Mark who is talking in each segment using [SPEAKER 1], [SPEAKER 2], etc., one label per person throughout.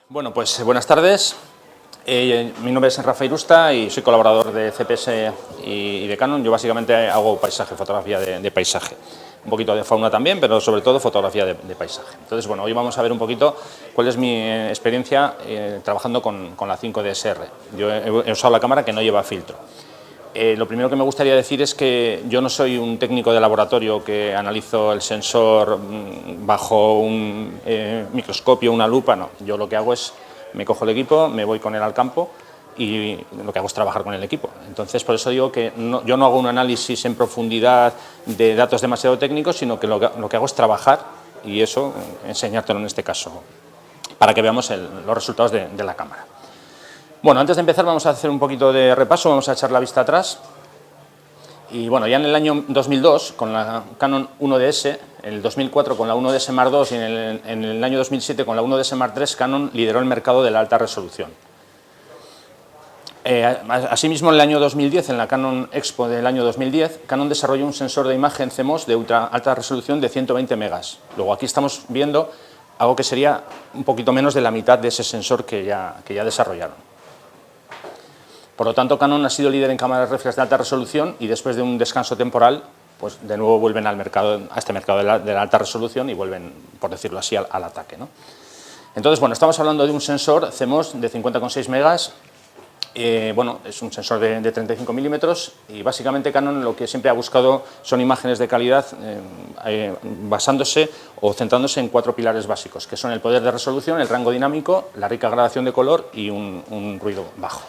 [SPEAKER 1] Bueno, pues buenas tardes. Mi nombre es Rafa Irusta y soy colaborador de CPS y de Canon. Yo básicamente hago paisaje, fotografía de paisaje. Un poquito de fauna también, pero sobre todo fotografía de paisaje. Entonces, bueno, hoy vamos a ver un poquito cuál es mi experiencia trabajando con la 5DSR. Yo he usado la cámara que no lleva filtro. Lo primero que me gustaría decir es que yo no soy un técnico de laboratorio que analizo el sensor bajo un microscopio, una lupa, no. Yo lo que hago es, me cojo el equipo, me voy con él al campo y lo que hago es trabajar con el equipo. Entonces, por eso digo que yo no hago un análisis en profundidad de datos demasiado técnicos, sino que lo que hago es trabajar y eso, enseñártelo en este caso, para que veamos los resultados de la cámara. Bueno, antes de empezar vamos a hacer un poquito de repaso, vamos a echar la vista atrás. Y bueno, ya en el año 2002, con la Canon 1DS, en el 2004 con la 1DS Mark II y en el año 2007 con la 1DS Mark III, Canon lideró el mercado de la alta resolución. Asimismo, en el año 2010, en la Canon Expo del año 2010, Canon desarrolló un sensor de imagen CMOS de ultra alta resolución de 120 megas. Luego aquí estamos viendo algo que sería un poquito menos de la mitad de ese sensor que ya desarrollaron. Por lo tanto, Canon ha sido líder en cámaras reflex de alta resolución y después de un descanso temporal, pues de nuevo vuelven a este mercado de la alta resolución y vuelven, por decirlo así, al ataque, ¿no? Entonces, bueno, estamos hablando de un sensor CMOS de 50,6 megas. Bueno, es un sensor de 35 milímetros y básicamente Canon lo que siempre ha buscado son imágenes de calidad basándose o centrándose en 4 pilares básicos, que son el poder de resolución, el rango dinámico, la rica gradación de color y un ruido bajo.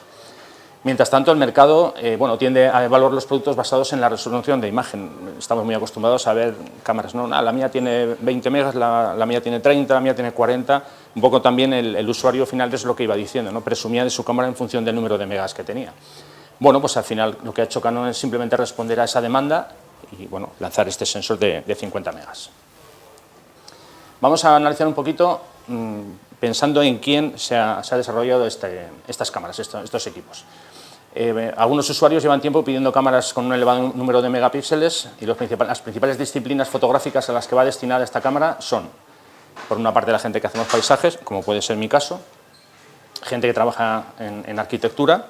[SPEAKER 1] Mientras tanto, el mercado tiende a evaluar los productos basados en la resolución de imagen. Estamos muy acostumbrados a ver cámaras, ¿no? La mía tiene 20 megas, la mía tiene 30, la mía tiene 40. Un poco también el usuario final es lo que iba diciendo, ¿no? Presumía de su cámara en función del número de megas que tenía. Bueno, pues al final lo que ha hecho Canon es simplemente responder a esa demanda y bueno, lanzar este sensor de 50 megas. Vamos a analizar un poquito pensando en quién se ha desarrollado estas cámaras, estos equipos. Algunos usuarios llevan tiempo pidiendo cámaras con un elevado número de megapíxeles y las principales disciplinas fotográficas a las que va destinada esta cámara son, por una parte, la gente que hacemos paisajes, como puede ser mi caso, gente que trabaja en arquitectura,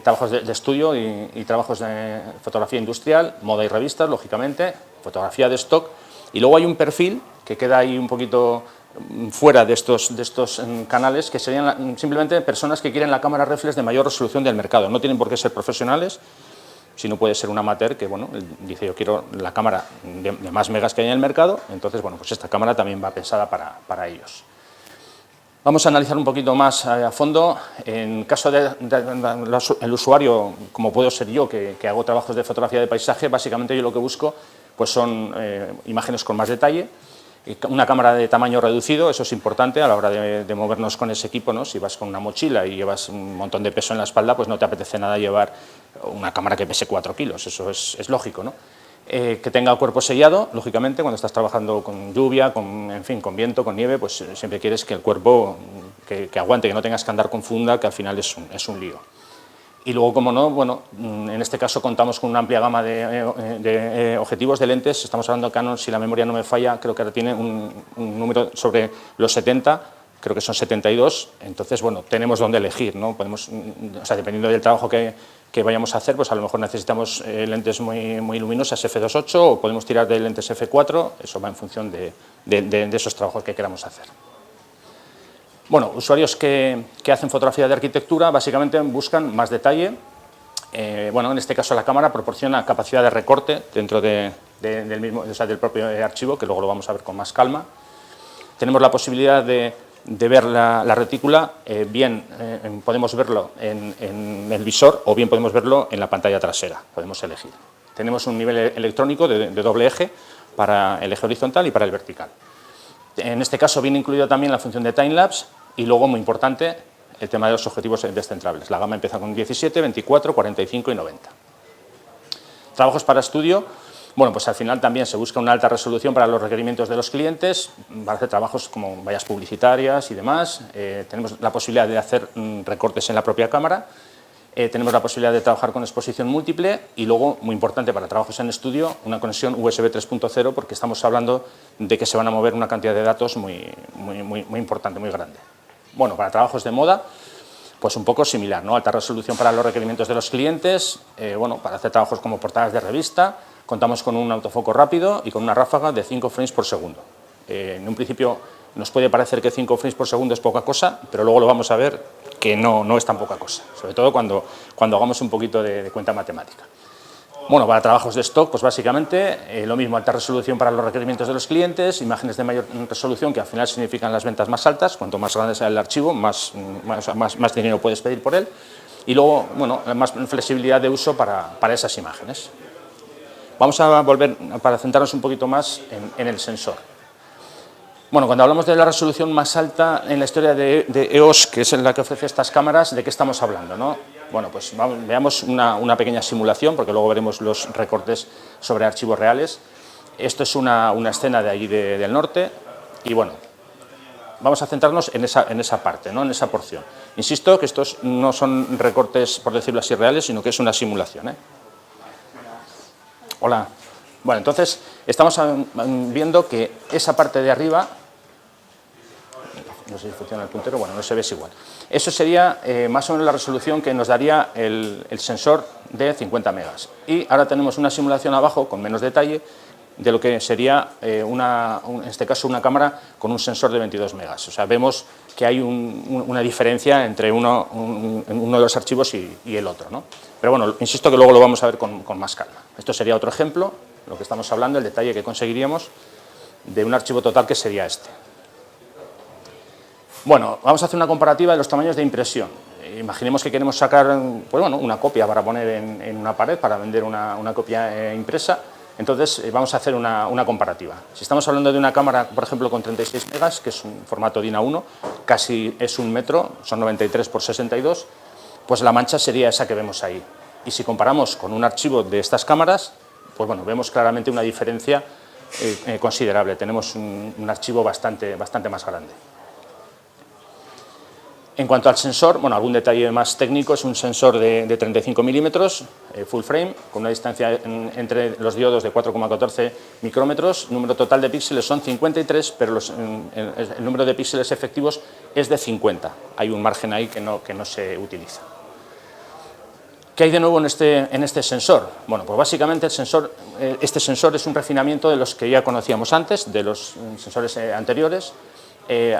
[SPEAKER 1] trabajos de estudio y trabajos de fotografía industrial, moda y revistas, lógicamente, fotografía de stock, y luego hay un perfil que queda ahí un poquito fuera de estos canales, que serían simplemente personas que quieren la cámara reflex de mayor resolución del mercado. No tienen por qué ser profesionales, sino puede ser un amateur que bueno, dice yo quiero la cámara de más megas que hay en el mercado, entonces bueno, pues esta cámara también va pensada para ellos. Vamos a analizar un poquito más a fondo. En caso del usuario, como puedo ser yo, que hago trabajos de fotografía de paisaje, básicamente yo lo que busco pues son imágenes con más detalle. Una cámara de tamaño reducido, eso es importante a la hora de movernos con ese equipo, ¿no? Si vas con una mochila y llevas un montón de peso en la espalda, pues no te apetece nada llevar una cámara que pese 4 kilos, eso es lógico, ¿no? Que tenga cuerpo sellado, lógicamente, cuando estás trabajando con lluvia, en fin, con viento, con nieve, pues siempre quieres que el cuerpo que aguante, que no tengas que andar con funda, que al final es un lío. Y luego, como no, bueno, en este caso contamos con una amplia gama de objetivos de lentes. Estamos hablando de Canon, si la memoria no me falla, creo que ahora tiene un número sobre los 70, creo que son 72. Entonces, bueno, tenemos dónde elegir, ¿no? Podemos, o sea, dependiendo del trabajo que vayamos a hacer, pues a lo mejor necesitamos lentes muy luminosas f2.8 o podemos tirar de lentes f4, eso va en función de esos trabajos que queramos hacer. Bueno, usuarios que hacen fotografía de arquitectura básicamente buscan más detalle. Bueno, en este caso la cámara proporciona capacidad de recorte dentro del propio archivo, que luego lo vamos a ver con más calma. Tenemos la posibilidad de ver la retícula, podemos verlo en el visor o bien podemos verlo en la pantalla trasera, podemos elegir. Tenemos un nivel electrónico de doble eje para el eje horizontal y para el vertical. En este caso viene incluida también la función de time-lapse y luego, muy importante, el tema de los objetivos descentrables. La gama empieza con 17, 24, 45 y 90. Trabajos para estudio. Bueno, pues al final también se busca una alta resolución para los requerimientos de los clientes, para hacer trabajos como vallas publicitarias y demás. Tenemos la posibilidad de hacer recortes en la propia cámara. Tenemos la posibilidad de trabajar con exposición múltiple y luego, muy importante para trabajos en estudio, una conexión USB 3.0 porque estamos hablando de que se van a mover una cantidad de datos muy importante, muy grande. Bueno, para trabajos de moda, pues un poco similar, ¿no? Alta resolución para los requerimientos de los clientes, bueno, para hacer trabajos como portadas de revista, contamos con un autofoco rápido y con una ráfaga de 5 frames por segundo. En un principio nos puede parecer que 5 frames por segundo es poca cosa, pero luego lo vamos a ver que no es tan poca cosa, sobre todo cuando hagamos un poquito de cuenta matemática. Bueno, para trabajos de stock, pues básicamente lo mismo, alta resolución para los requerimientos de los clientes, imágenes de mayor resolución que al final significan las ventas más altas, cuanto más grande sea el archivo, más dinero puedes pedir por él, y luego, bueno, más flexibilidad de uso para esas imágenes. Vamos a volver, para centrarnos un poquito más en el sensor. Bueno, cuando hablamos de la resolución más alta en la historia de EOS, que es la que ofrece estas cámaras, ¿de qué estamos hablando, no? Bueno, pues veamos una pequeña simulación, porque luego veremos los recortes sobre archivos reales. Esto es una escena de allí del norte, y bueno, vamos a centrarnos en esa parte, ¿no? En esa porción. Insisto que estos no son recortes, por decirlo así, reales, sino que es una simulación, ¿eh? Hola. Bueno, entonces estamos viendo que esa parte de arriba, no sé si funciona el puntero, bueno, no se ve, es igual. Eso sería más o menos la resolución que nos daría el sensor de 50 megas. Y ahora tenemos una simulación abajo con menos detalle de lo que sería, en este caso, una cámara con un sensor de 22 megas. O sea, vemos que hay una diferencia entre uno de los archivos y el otro, ¿no? Pero bueno, insisto que luego lo vamos a ver con más calma. Esto sería otro ejemplo, lo que estamos hablando, el detalle que conseguiríamos de un archivo total que sería este. Bueno, vamos a hacer una comparativa de los tamaños de impresión. Imaginemos que queremos sacar, pues bueno, una copia para poner en una pared, para vender una copia impresa. Entonces vamos a hacer una comparativa. Si estamos hablando de una cámara, por ejemplo, con 36 megas, que es un formato DIN A1, casi es 1 metro, son 93 por 62, pues la mancha sería esa que vemos ahí. Y si comparamos con un archivo de estas cámaras, pues bueno, vemos claramente una diferencia considerable. Tenemos un archivo bastante más grande. En cuanto al sensor, bueno, algún detalle más técnico, es un sensor de 35 milímetros, full frame, con una distancia entre los diodos de 4,14 micrómetros. El número total de píxeles son 53, pero el número de píxeles efectivos es de 50. Hay un margen ahí que no se utiliza. ¿Qué hay de nuevo en este sensor? Bueno, pues básicamente este sensor es un refinamiento de los que ya conocíamos antes, de los sensores anteriores.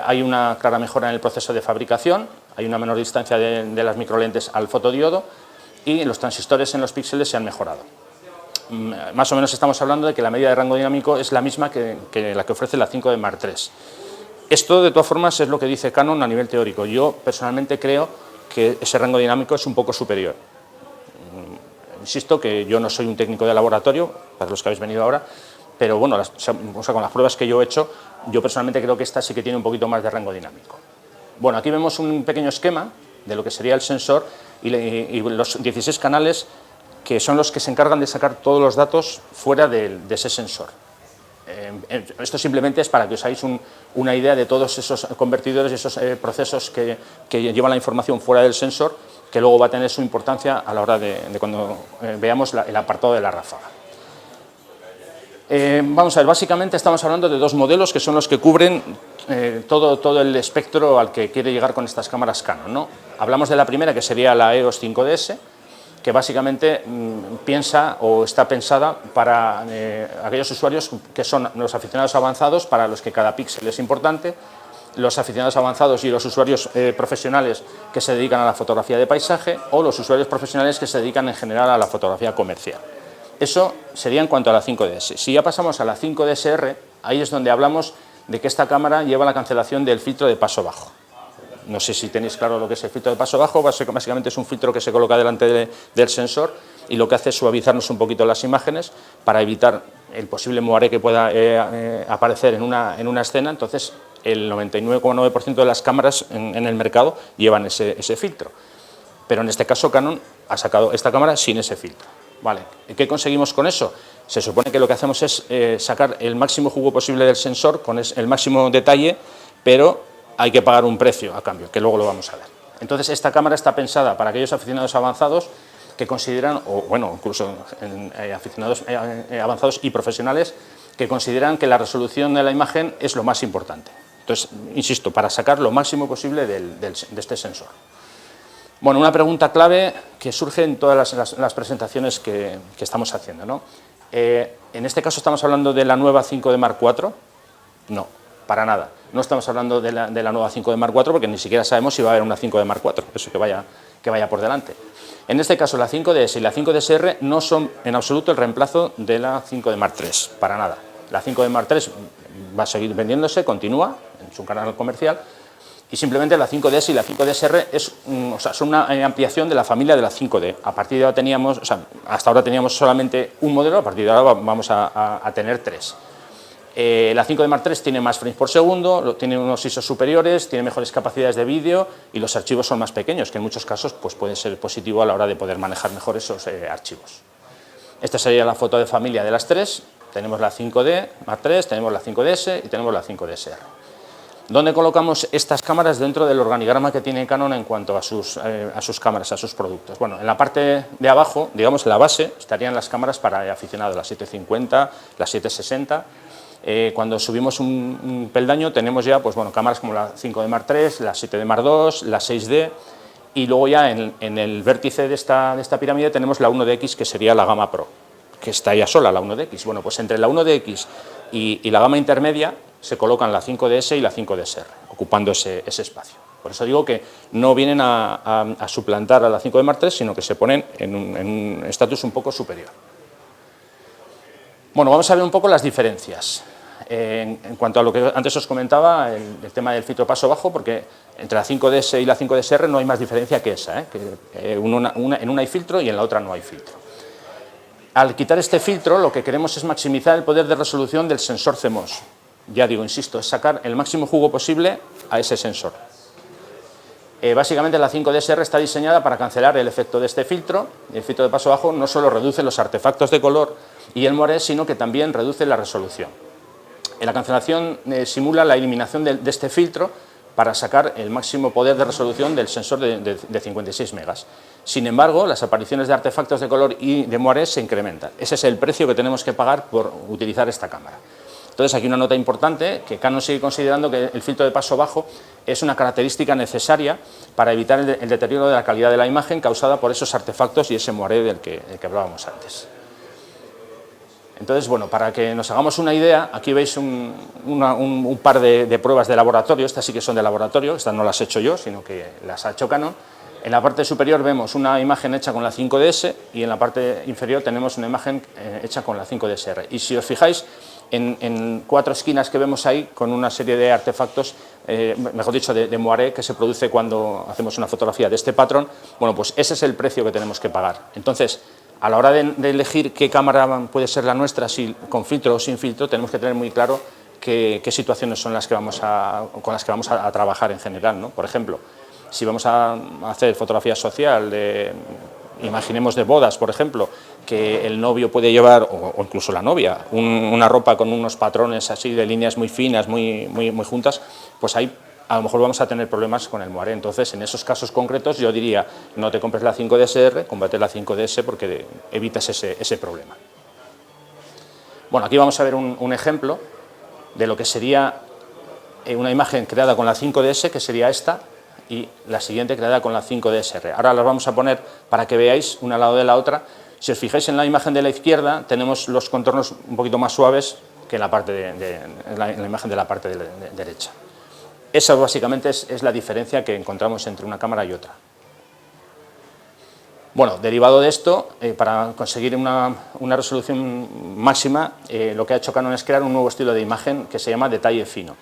[SPEAKER 1] Hay una clara mejora en el proceso de fabricación, hay una menor distancia de las microlentes al fotodiodo y los transistores en los píxeles se han mejorado. Más o menos estamos hablando de que la medida de rango dinámico es la misma que la que ofrece la 5D Mark III. Esto, de todas formas, es lo que dice Canon a nivel teórico. Yo, personalmente, creo que ese rango dinámico es un poco superior. Insisto que yo no soy un técnico de laboratorio, para los que habéis venido ahora, pero bueno, con las pruebas que yo he hecho, yo personalmente creo que esta sí que tiene un poquito más de rango dinámico. Bueno, aquí vemos un pequeño esquema de lo que sería el sensor y los 16 canales que son los que se encargan de sacar todos los datos fuera de ese sensor. Esto simplemente es para que os hagáis una idea de todos esos convertidores y esos procesos que llevan la información fuera del sensor, que luego va a tener su importancia a la hora de cuando veamos el apartado de la ráfaga. Vamos a ver, básicamente estamos hablando de dos modelos que son los que cubren todo el espectro al que quiere llegar con estas cámaras Canon, ¿no? Hablamos de la primera, que sería la EOS 5DS, que básicamente piensa o está pensada para aquellos usuarios que son los aficionados avanzados, para los que cada píxel es importante, los aficionados avanzados y los usuarios profesionales que se dedican a la fotografía de paisaje, o los usuarios profesionales que se dedican en general a la fotografía comercial. Eso sería en cuanto a la 5DS. Si ya pasamos a la 5DSR, ahí es donde hablamos de que esta cámara lleva la cancelación del filtro de paso bajo. No sé si tenéis claro lo que es el filtro de paso bajo. Básicamente es un filtro que se coloca delante del sensor y lo que hace es suavizarnos un poquito las imágenes para evitar el posible moaré que pueda aparecer en una escena. Entonces, el 99,9% de las cámaras en el mercado llevan ese filtro. Pero en este caso Canon ha sacado esta cámara sin ese filtro. Vale. ¿Qué conseguimos con eso? Se supone que lo que hacemos es sacar el máximo jugo posible del sensor con el máximo detalle, pero hay que pagar un precio a cambio, que luego lo vamos a ver. Entonces, esta cámara está pensada para aquellos aficionados avanzados que consideran, o bueno, incluso aficionados avanzados y profesionales, que consideran que la resolución de la imagen es lo más importante. Entonces, insisto, para sacar lo máximo posible de este sensor. Bueno, una pregunta clave que surge en todas las presentaciones que estamos haciendo, ¿no? En este caso, ¿estamos hablando de la nueva 5D Mark IV? No, para nada. No estamos hablando de la nueva 5D Mark IV porque ni siquiera sabemos si va a haber una 5D Mark IV, eso que vaya por delante. En este caso, la 5DS y la 5DSR no son en absoluto el reemplazo de la 5D Mark III, para nada. La 5D Mark III va a seguir vendiéndose, continúa en su canal comercial, y simplemente la 5DS y la 5DSR son una ampliación de la familia de la 5D. A partir de ahora teníamos, hasta ahora teníamos solamente un modelo, a partir de ahora vamos a tener 3. La 5D Mark III tiene más frames por segundo, tiene unos ISO superiores, tiene mejores capacidades de vídeo y los archivos son más pequeños, que en muchos casos pues, puede ser positivo a la hora de poder manejar mejor esos archivos. Esta sería la foto de familia de las 3. Tenemos la 5D Mark III, tenemos la 5DS y tenemos la 5DSR. ¿Dónde colocamos estas cámaras dentro del organigrama que tiene Canon en cuanto a sus cámaras, a sus productos? Bueno, en la parte de abajo, digamos en la base, estarían las cámaras para aficionados, las 750, las 760. Cuando subimos un peldaño tenemos ya pues, bueno, cámaras como la 5D Mark III, la 7D Mark II, la 6D, y luego ya en el vértice de esta pirámide tenemos la 1DX, que sería la gama Pro, que está ya sola, la 1DX. Bueno, pues entre la 1DX y la gama intermedia se colocan la 5DS y la 5DSR, ocupando ese espacio. Por eso digo que no vienen a suplantar a la 5D Mark III, sino que se ponen en un estatus un poco superior. Bueno, vamos a ver un poco las diferencias. En cuanto a lo que antes os comentaba, el tema del filtro paso bajo, porque entre la 5DS y la 5DSR no hay más diferencia que esa, que en una hay filtro y en la otra no hay filtro. Al quitar este filtro, lo que queremos es maximizar el poder de resolución del sensor CMOS. Ya digo, insisto, es sacar el máximo jugo posible a ese sensor. Básicamente la 5DSR está diseñada para cancelar el efecto de este filtro. El filtro de paso bajo no solo reduce los artefactos de color y el moiré, sino que también reduce la resolución. La cancelación simula la eliminación de este filtro para sacar el máximo poder de resolución del sensor de 56 megas. Sin embargo, las apariciones de artefactos de color y de moiré se incrementan. Ese es el precio que tenemos que pagar por utilizar esta cámara. Entonces, aquí una nota importante, que Canon sigue considerando que el filtro de paso bajo es una característica necesaria para evitar el deterioro de la calidad de la imagen causada por esos artefactos y ese moiré del que hablábamos antes. Entonces, bueno, para que nos hagamos una idea, aquí veis un par de pruebas de laboratorio. Estas sí que son de laboratorio, estas no las he hecho yo, sino que las ha hecho Canon. En la parte superior vemos una imagen hecha con la 5DS y en la parte inferior tenemos una imagen hecha con la 5DSR. Y si os fijáis, en 4 esquinas que vemos ahí, con una serie de artefactos, mejor dicho, de moiré que se produce cuando hacemos una fotografía de este patrón, bueno, pues ese es el precio que tenemos que pagar. Entonces, a la hora de elegir qué cámara puede ser la nuestra, si con filtro o sin filtro, tenemos que tener muy claro qué situaciones son con las que vamos a trabajar en general, ¿no? Por ejemplo, si vamos a hacer fotografía social, imaginemos de bodas, por ejemplo, que el novio puede llevar, o incluso la novia, una ropa con unos patrones así de líneas muy finas, muy juntas, pues ahí a lo mejor vamos a tener problemas con el moiré. Entonces, en esos casos concretos, yo diría, no te compres la 5DSR, cómprate la 5DS porque evitas ese problema. Bueno, aquí vamos a ver un ejemplo de lo que sería una imagen creada con la 5DS, que sería esta, y la siguiente creada con la 5DSR. Ahora las vamos a poner para que veáis una al lado de la otra. Si os fijáis en la imagen de la izquierda, tenemos los contornos un poquito más suaves que en la imagen de la parte derecha. Esa básicamente es la diferencia que encontramos entre una cámara y otra. Bueno, derivado de esto, para conseguir una resolución máxima, lo que ha hecho Canon es crear un nuevo estilo de imagen que se llama detalle fino.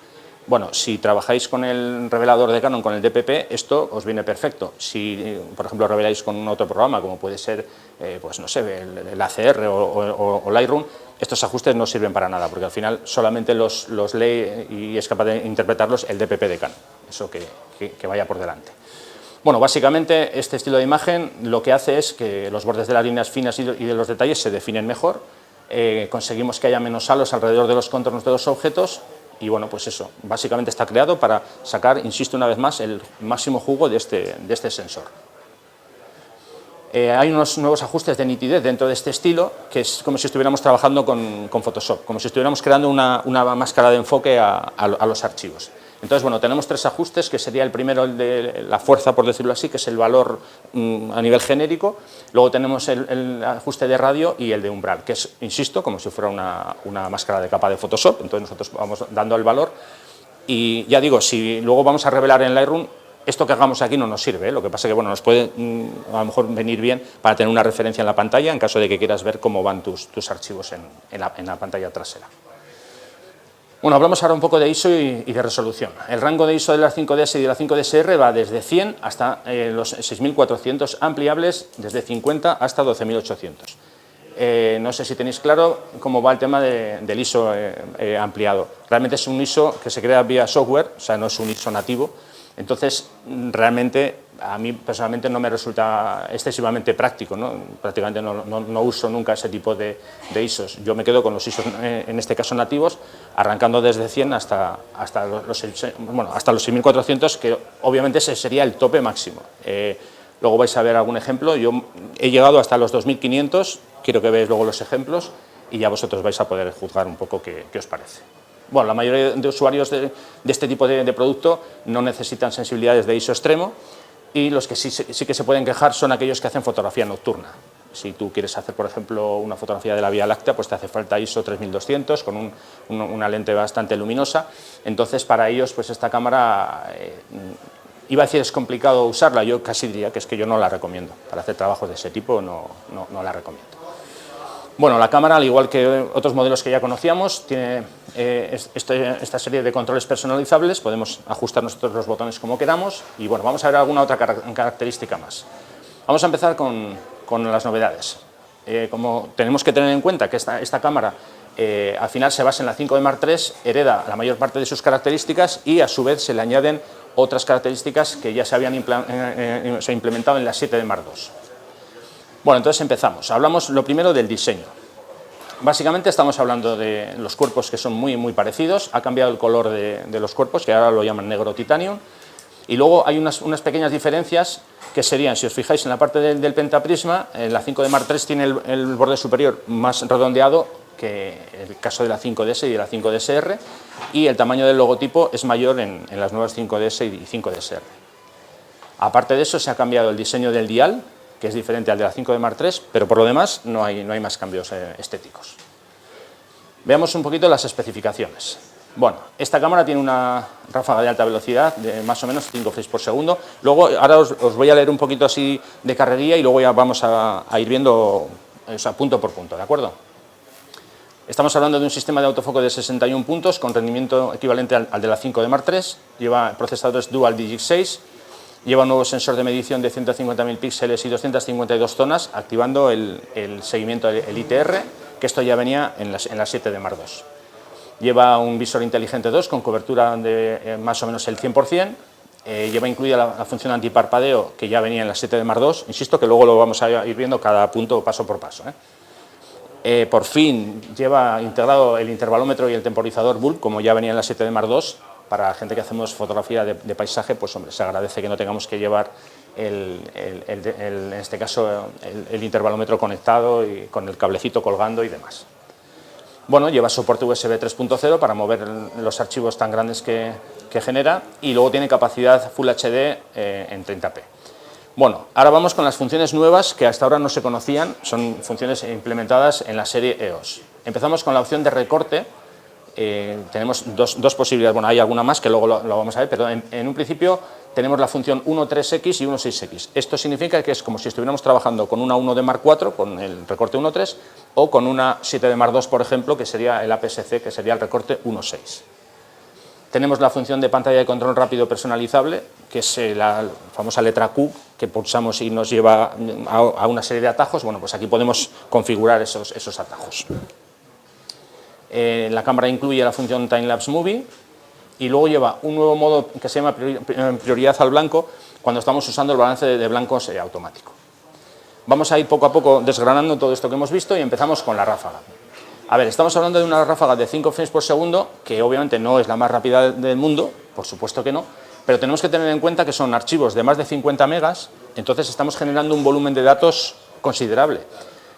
[SPEAKER 1] Bueno, si trabajáis con el revelador de Canon, con el DPP, esto os viene perfecto. Si, por ejemplo, reveláis con otro programa, como puede ser, pues no sé, el ACR o Lightroom, estos ajustes no sirven para nada, porque al final solamente los lee y es capaz de interpretarlos el DPP de Canon, eso que vaya por delante. Bueno, básicamente este estilo de imagen lo que hace es que los bordes de las líneas finas y de los detalles se definen mejor, conseguimos que haya menos halos alrededor de los contornos de los objetos. Y bueno, pues eso, básicamente está creado para sacar, insisto una vez más, el máximo jugo de este sensor. Hay unos nuevos ajustes de nitidez dentro de este estilo, que es como si estuviéramos trabajando con Photoshop, como si estuviéramos creando una máscara de enfoque a los archivos. Entonces, bueno, tenemos tres ajustes, que sería el primero, el de la fuerza, por decirlo así, que es el valor a nivel genérico. Luego tenemos el ajuste de radio y el de umbral, que es, insisto, como si fuera una máscara de capa de Photoshop. Entonces nosotros vamos dando el valor y ya digo, si luego vamos a revelar en Lightroom, esto que hagamos aquí no nos sirve, ¿eh? Lo que pasa es que bueno, nos puede a lo mejor venir bien para tener una referencia en la pantalla en caso de que quieras ver cómo van tus archivos en la pantalla trasera. Bueno, hablamos ahora un poco de ISO y de resolución. El rango de ISO de la 5DS y de la 5DSR va desde 100 hasta los 6400 ampliables, desde 50 hasta 12800. No sé si tenéis claro cómo va el tema del ISO ampliado. Realmente es un ISO que se crea vía software, o sea, no es un ISO nativo. Entonces, realmente, a mí personalmente no me resulta excesivamente práctico, ¿no? Prácticamente no uso nunca ese tipo de ISOs. Yo me quedo con los ISOs, en este caso nativos, arrancando desde 100 hasta los 6400, que obviamente ese sería el tope máximo. Luego vais a ver algún ejemplo. Yo he llegado hasta los 2500, quiero que veáis luego los ejemplos y ya vosotros vais a poder juzgar un poco qué os parece. Bueno, la mayoría de usuarios de este tipo de producto no necesitan sensibilidades de ISO extremo y los que sí que se pueden quejar son aquellos que hacen fotografía nocturna. Si tú quieres hacer, por ejemplo, una fotografía de la Vía Láctea, pues te hace falta ISO 3200 con una lente bastante luminosa. Entonces, para ellos, pues esta cámara, iba a decir es complicado usarla, yo casi diría que es que yo no la recomiendo. Para hacer trabajos de ese tipo no la recomiendo. Bueno, la cámara, al igual que otros modelos que ya conocíamos, tiene esta serie de controles personalizables, podemos ajustar nosotros los botones como queramos y bueno, vamos a ver alguna otra característica más. Vamos a empezar con las novedades. Como tenemos que tener en cuenta que esta cámara al final se basa en la 5D Mark III, hereda la mayor parte de sus características y a su vez se le añaden otras características que ya se habían implementado en la 7D Mark II. Bueno, entonces empezamos. Hablamos lo primero del diseño. Básicamente estamos hablando de los cuerpos que son muy parecidos. Ha cambiado el color de los cuerpos, que ahora lo llaman negro titanium. Y luego hay unas pequeñas diferencias que serían, si os fijáis en la parte del pentaprisma, la 5D Mark III tiene el borde superior más redondeado que el caso de la 5DS y de la 5DSR, y el tamaño del logotipo es mayor en las nuevas 5DS y 5DSR. Aparte de eso, se ha cambiado el diseño del dial, que es diferente al de la 5D Mark III, pero por lo demás no hay más cambios estéticos. Veamos un poquito las especificaciones. Bueno, esta cámara tiene una ráfaga de alta velocidad de más o menos 5 frames por segundo. Luego, ahora os voy a leer un poquito así de carrería y luego ya vamos a ir viendo, o sea, punto por punto, ¿de acuerdo? Estamos hablando de un sistema de autofoco de 61 puntos con rendimiento equivalente al de la 5D Mark III, lleva procesadores Dual Digix 6, lleva un nuevo sensor de medición de 150.000 píxeles y 252 zonas, activando el seguimiento, el ITR, que esto ya venía en la 7D Mark II. Lleva un visor inteligente 2 con cobertura de más o menos el 100%, lleva incluida la función antiparpadeo que ya venía en la 7D Mark II, insisto que luego lo vamos a ir viendo cada punto paso por paso. Por fin lleva integrado el intervalómetro y el temporizador bulb, como ya venía en la 7D Mark II. Para gente que hacemos fotografía de paisaje, pues hombre, se agradece que no tengamos que llevar en este caso el intervalómetro conectado y con el cablecito colgando y demás. Bueno, lleva soporte USB 3.0 para mover los archivos tan grandes que genera y luego tiene capacidad Full HD en 30p. Bueno, ahora vamos con las funciones nuevas que hasta ahora no se conocían, son funciones implementadas en la serie EOS. Empezamos con la opción de recorte. Tenemos dos posibilidades, bueno, hay alguna más que luego lo vamos a ver, pero en un principio tenemos la función 1.3x y 1.6x. Esto significa que es como si estuviéramos trabajando con una 1D Mark IV, con el recorte 1.3, o con una 7D Mark II, por ejemplo, que sería el APS-C, que sería el recorte 1.6. Tenemos la función de pantalla de control rápido personalizable, que es la famosa letra Q, que pulsamos y nos lleva a una serie de atajos. Bueno, pues aquí podemos configurar esos atajos. La cámara incluye la función Time Lapse Movie y luego lleva un nuevo modo que se llama prioridad al blanco cuando estamos usando el balance de blancos automático. Vamos a ir poco a poco desgranando todo esto que hemos visto y empezamos con la ráfaga. A ver, estamos hablando de una ráfaga de 5 frames por segundo, que obviamente no es la más rápida del mundo, por supuesto que no, pero tenemos que tener en cuenta que son archivos de más de 50 megas, entonces estamos generando un volumen de datos considerable.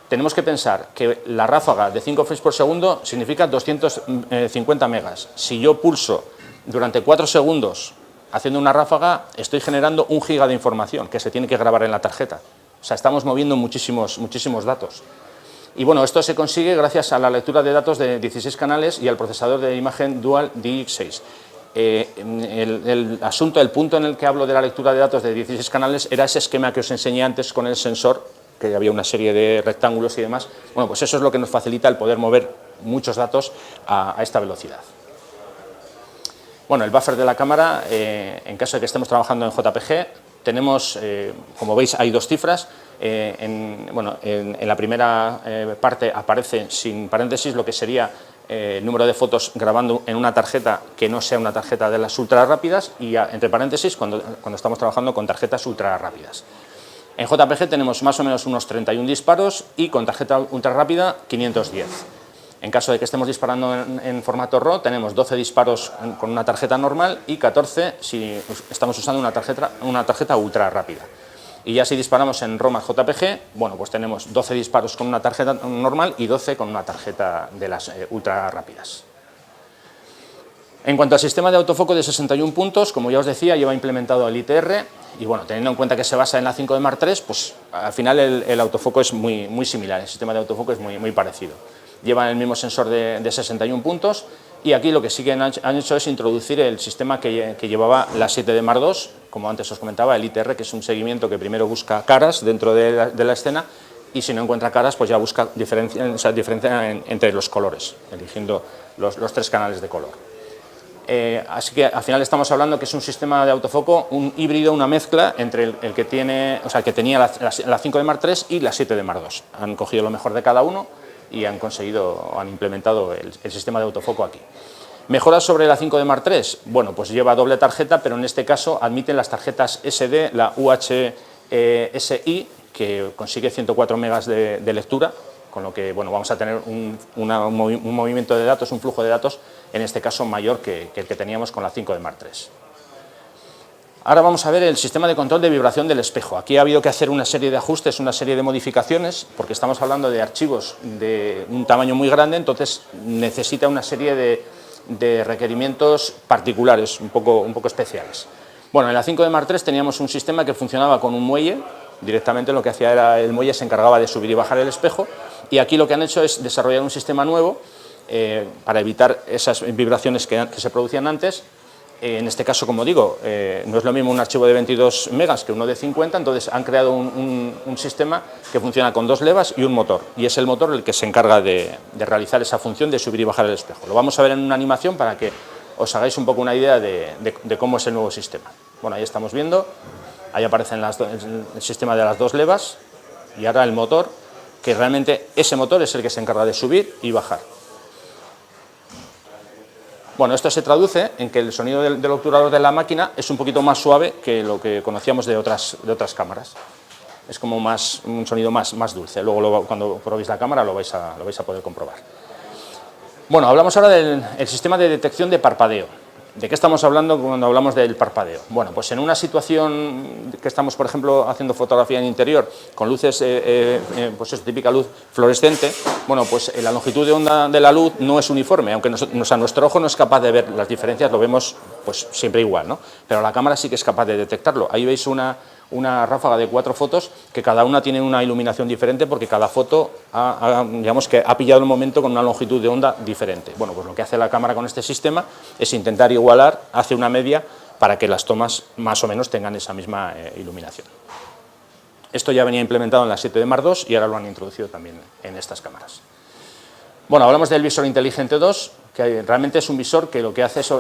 [SPEAKER 1] Tenemos que pensar que la ráfaga de 5 frames por segundo significa 250 megas. Si yo pulso durante 4 segundos haciendo una ráfaga, estoy generando 1 giga de información que se tiene que grabar en la tarjeta. O sea, estamos moviendo muchísimos datos. Y bueno, esto se consigue gracias a la lectura de datos de 16 canales y al procesador de imagen Dual DX6. El punto en el que hablo de la lectura de datos de 16 canales era ese esquema que os enseñé antes con el sensor, que había una serie de rectángulos y demás. Bueno, pues eso es lo que nos facilita el poder mover muchos datos a esta velocidad. Bueno, el buffer de la cámara, en caso de que estemos trabajando en JPG, tenemos, como veis, hay 2 cifras. En la primera parte aparece sin paréntesis lo que sería el número de fotos grabando en una tarjeta que no sea una tarjeta de las ultra rápidas y entre paréntesis cuando estamos trabajando con tarjetas ultra rápidas. En JPG tenemos más o menos unos 31 disparos y con tarjeta ultra rápida 510. En caso de que estemos disparando en formato RAW, tenemos 12 disparos con una tarjeta normal y 14 si estamos usando una tarjeta ultra rápida. Y ya si disparamos en RAW más JPG, bueno, pues tenemos 12 disparos con una tarjeta normal y 12 con una tarjeta de las ultra rápidas. En cuanto al sistema de autofoco de 61 puntos, como ya os decía, lleva implementado el ITR y bueno, teniendo en cuenta que se basa en la 5 de Mark III, pues al final el autofoco es muy similar, el sistema de autofoco es muy parecido. Llevan el mismo sensor de 61 puntos y aquí lo que sí que han hecho es introducir el sistema que llevaba la 7 de Mark II, como antes os comentaba, el ITR, que es un seguimiento que primero busca caras dentro de la escena y si no encuentra caras, pues ya busca diferencia entre los colores, eligiendo los 3 canales de color. Así que al final estamos hablando que es un sistema de autofoco, un híbrido, una mezcla entre el que tenía la 5 de Mark III y la 7 de Mark II. Han cogido lo mejor de cada uno y han implementado el sistema de autofoco aquí. ¿Mejoras sobre la 5 de Mark III? Bueno, pues lleva doble tarjeta, pero en este caso admiten las tarjetas SD, la UHSI, que consigue 104 megas de lectura, con lo que bueno, vamos a tener un movimiento de datos, un flujo de datos, en este caso mayor que el que teníamos con la 5 de Mark III. Ahora vamos a ver el sistema de control de vibración del espejo. Aquí ha habido que hacer una serie de ajustes, una serie de modificaciones, porque estamos hablando de archivos de un tamaño muy grande, entonces necesita una serie de requerimientos particulares, un poco especiales. Bueno, en la 5 de Mark III teníamos un sistema que funcionaba con un muelle, directamente lo que hacía era el muelle se encargaba de subir y bajar el espejo, y aquí lo que han hecho es desarrollar un sistema nuevo para evitar esas vibraciones que se producían antes. En este caso, como digo, no es lo mismo un archivo de 22 megas que uno de 50, entonces han creado un sistema que funciona con 2 levas y un motor, y es el motor el que se encarga de realizar esa función de subir y bajar el espejo. Lo vamos a ver en una animación para que os hagáis un poco una idea de cómo es el nuevo sistema. Bueno, ahí estamos viendo, ahí aparece el sistema de las 2 levas y ahora el motor, que realmente ese motor es el que se encarga de subir y bajar. Bueno, esto se traduce en que el sonido del obturador de la máquina es un poquito más suave que lo que conocíamos de otras cámaras. Es como un sonido más dulce. Luego cuando probéis la cámara lo vais a poder comprobar. Bueno, hablamos ahora del sistema de detección de parpadeo. ¿De qué estamos hablando cuando hablamos del parpadeo? Bueno, pues en una situación que estamos, por ejemplo, haciendo fotografía en interior con luces, pues es típica luz fluorescente, bueno, pues la longitud de onda de la luz no es uniforme, aunque nuestro ojo no es capaz de ver las diferencias, lo vemos pues siempre igual, ¿no? Pero la cámara sí que es capaz de detectarlo. Ahí veis una ráfaga de 4 fotos que cada una tiene una iluminación diferente porque cada foto digamos que ha pillado el momento con una longitud de onda diferente. Bueno, pues lo que hace la cámara con este sistema es intentar igualar, hace una media para que las tomas más o menos tengan esa misma iluminación. Esto ya venía implementado en la 7 de Mark II y ahora lo han introducido también en estas cámaras. Bueno, hablamos del visor inteligente 2, que realmente es un visor que lo que hace es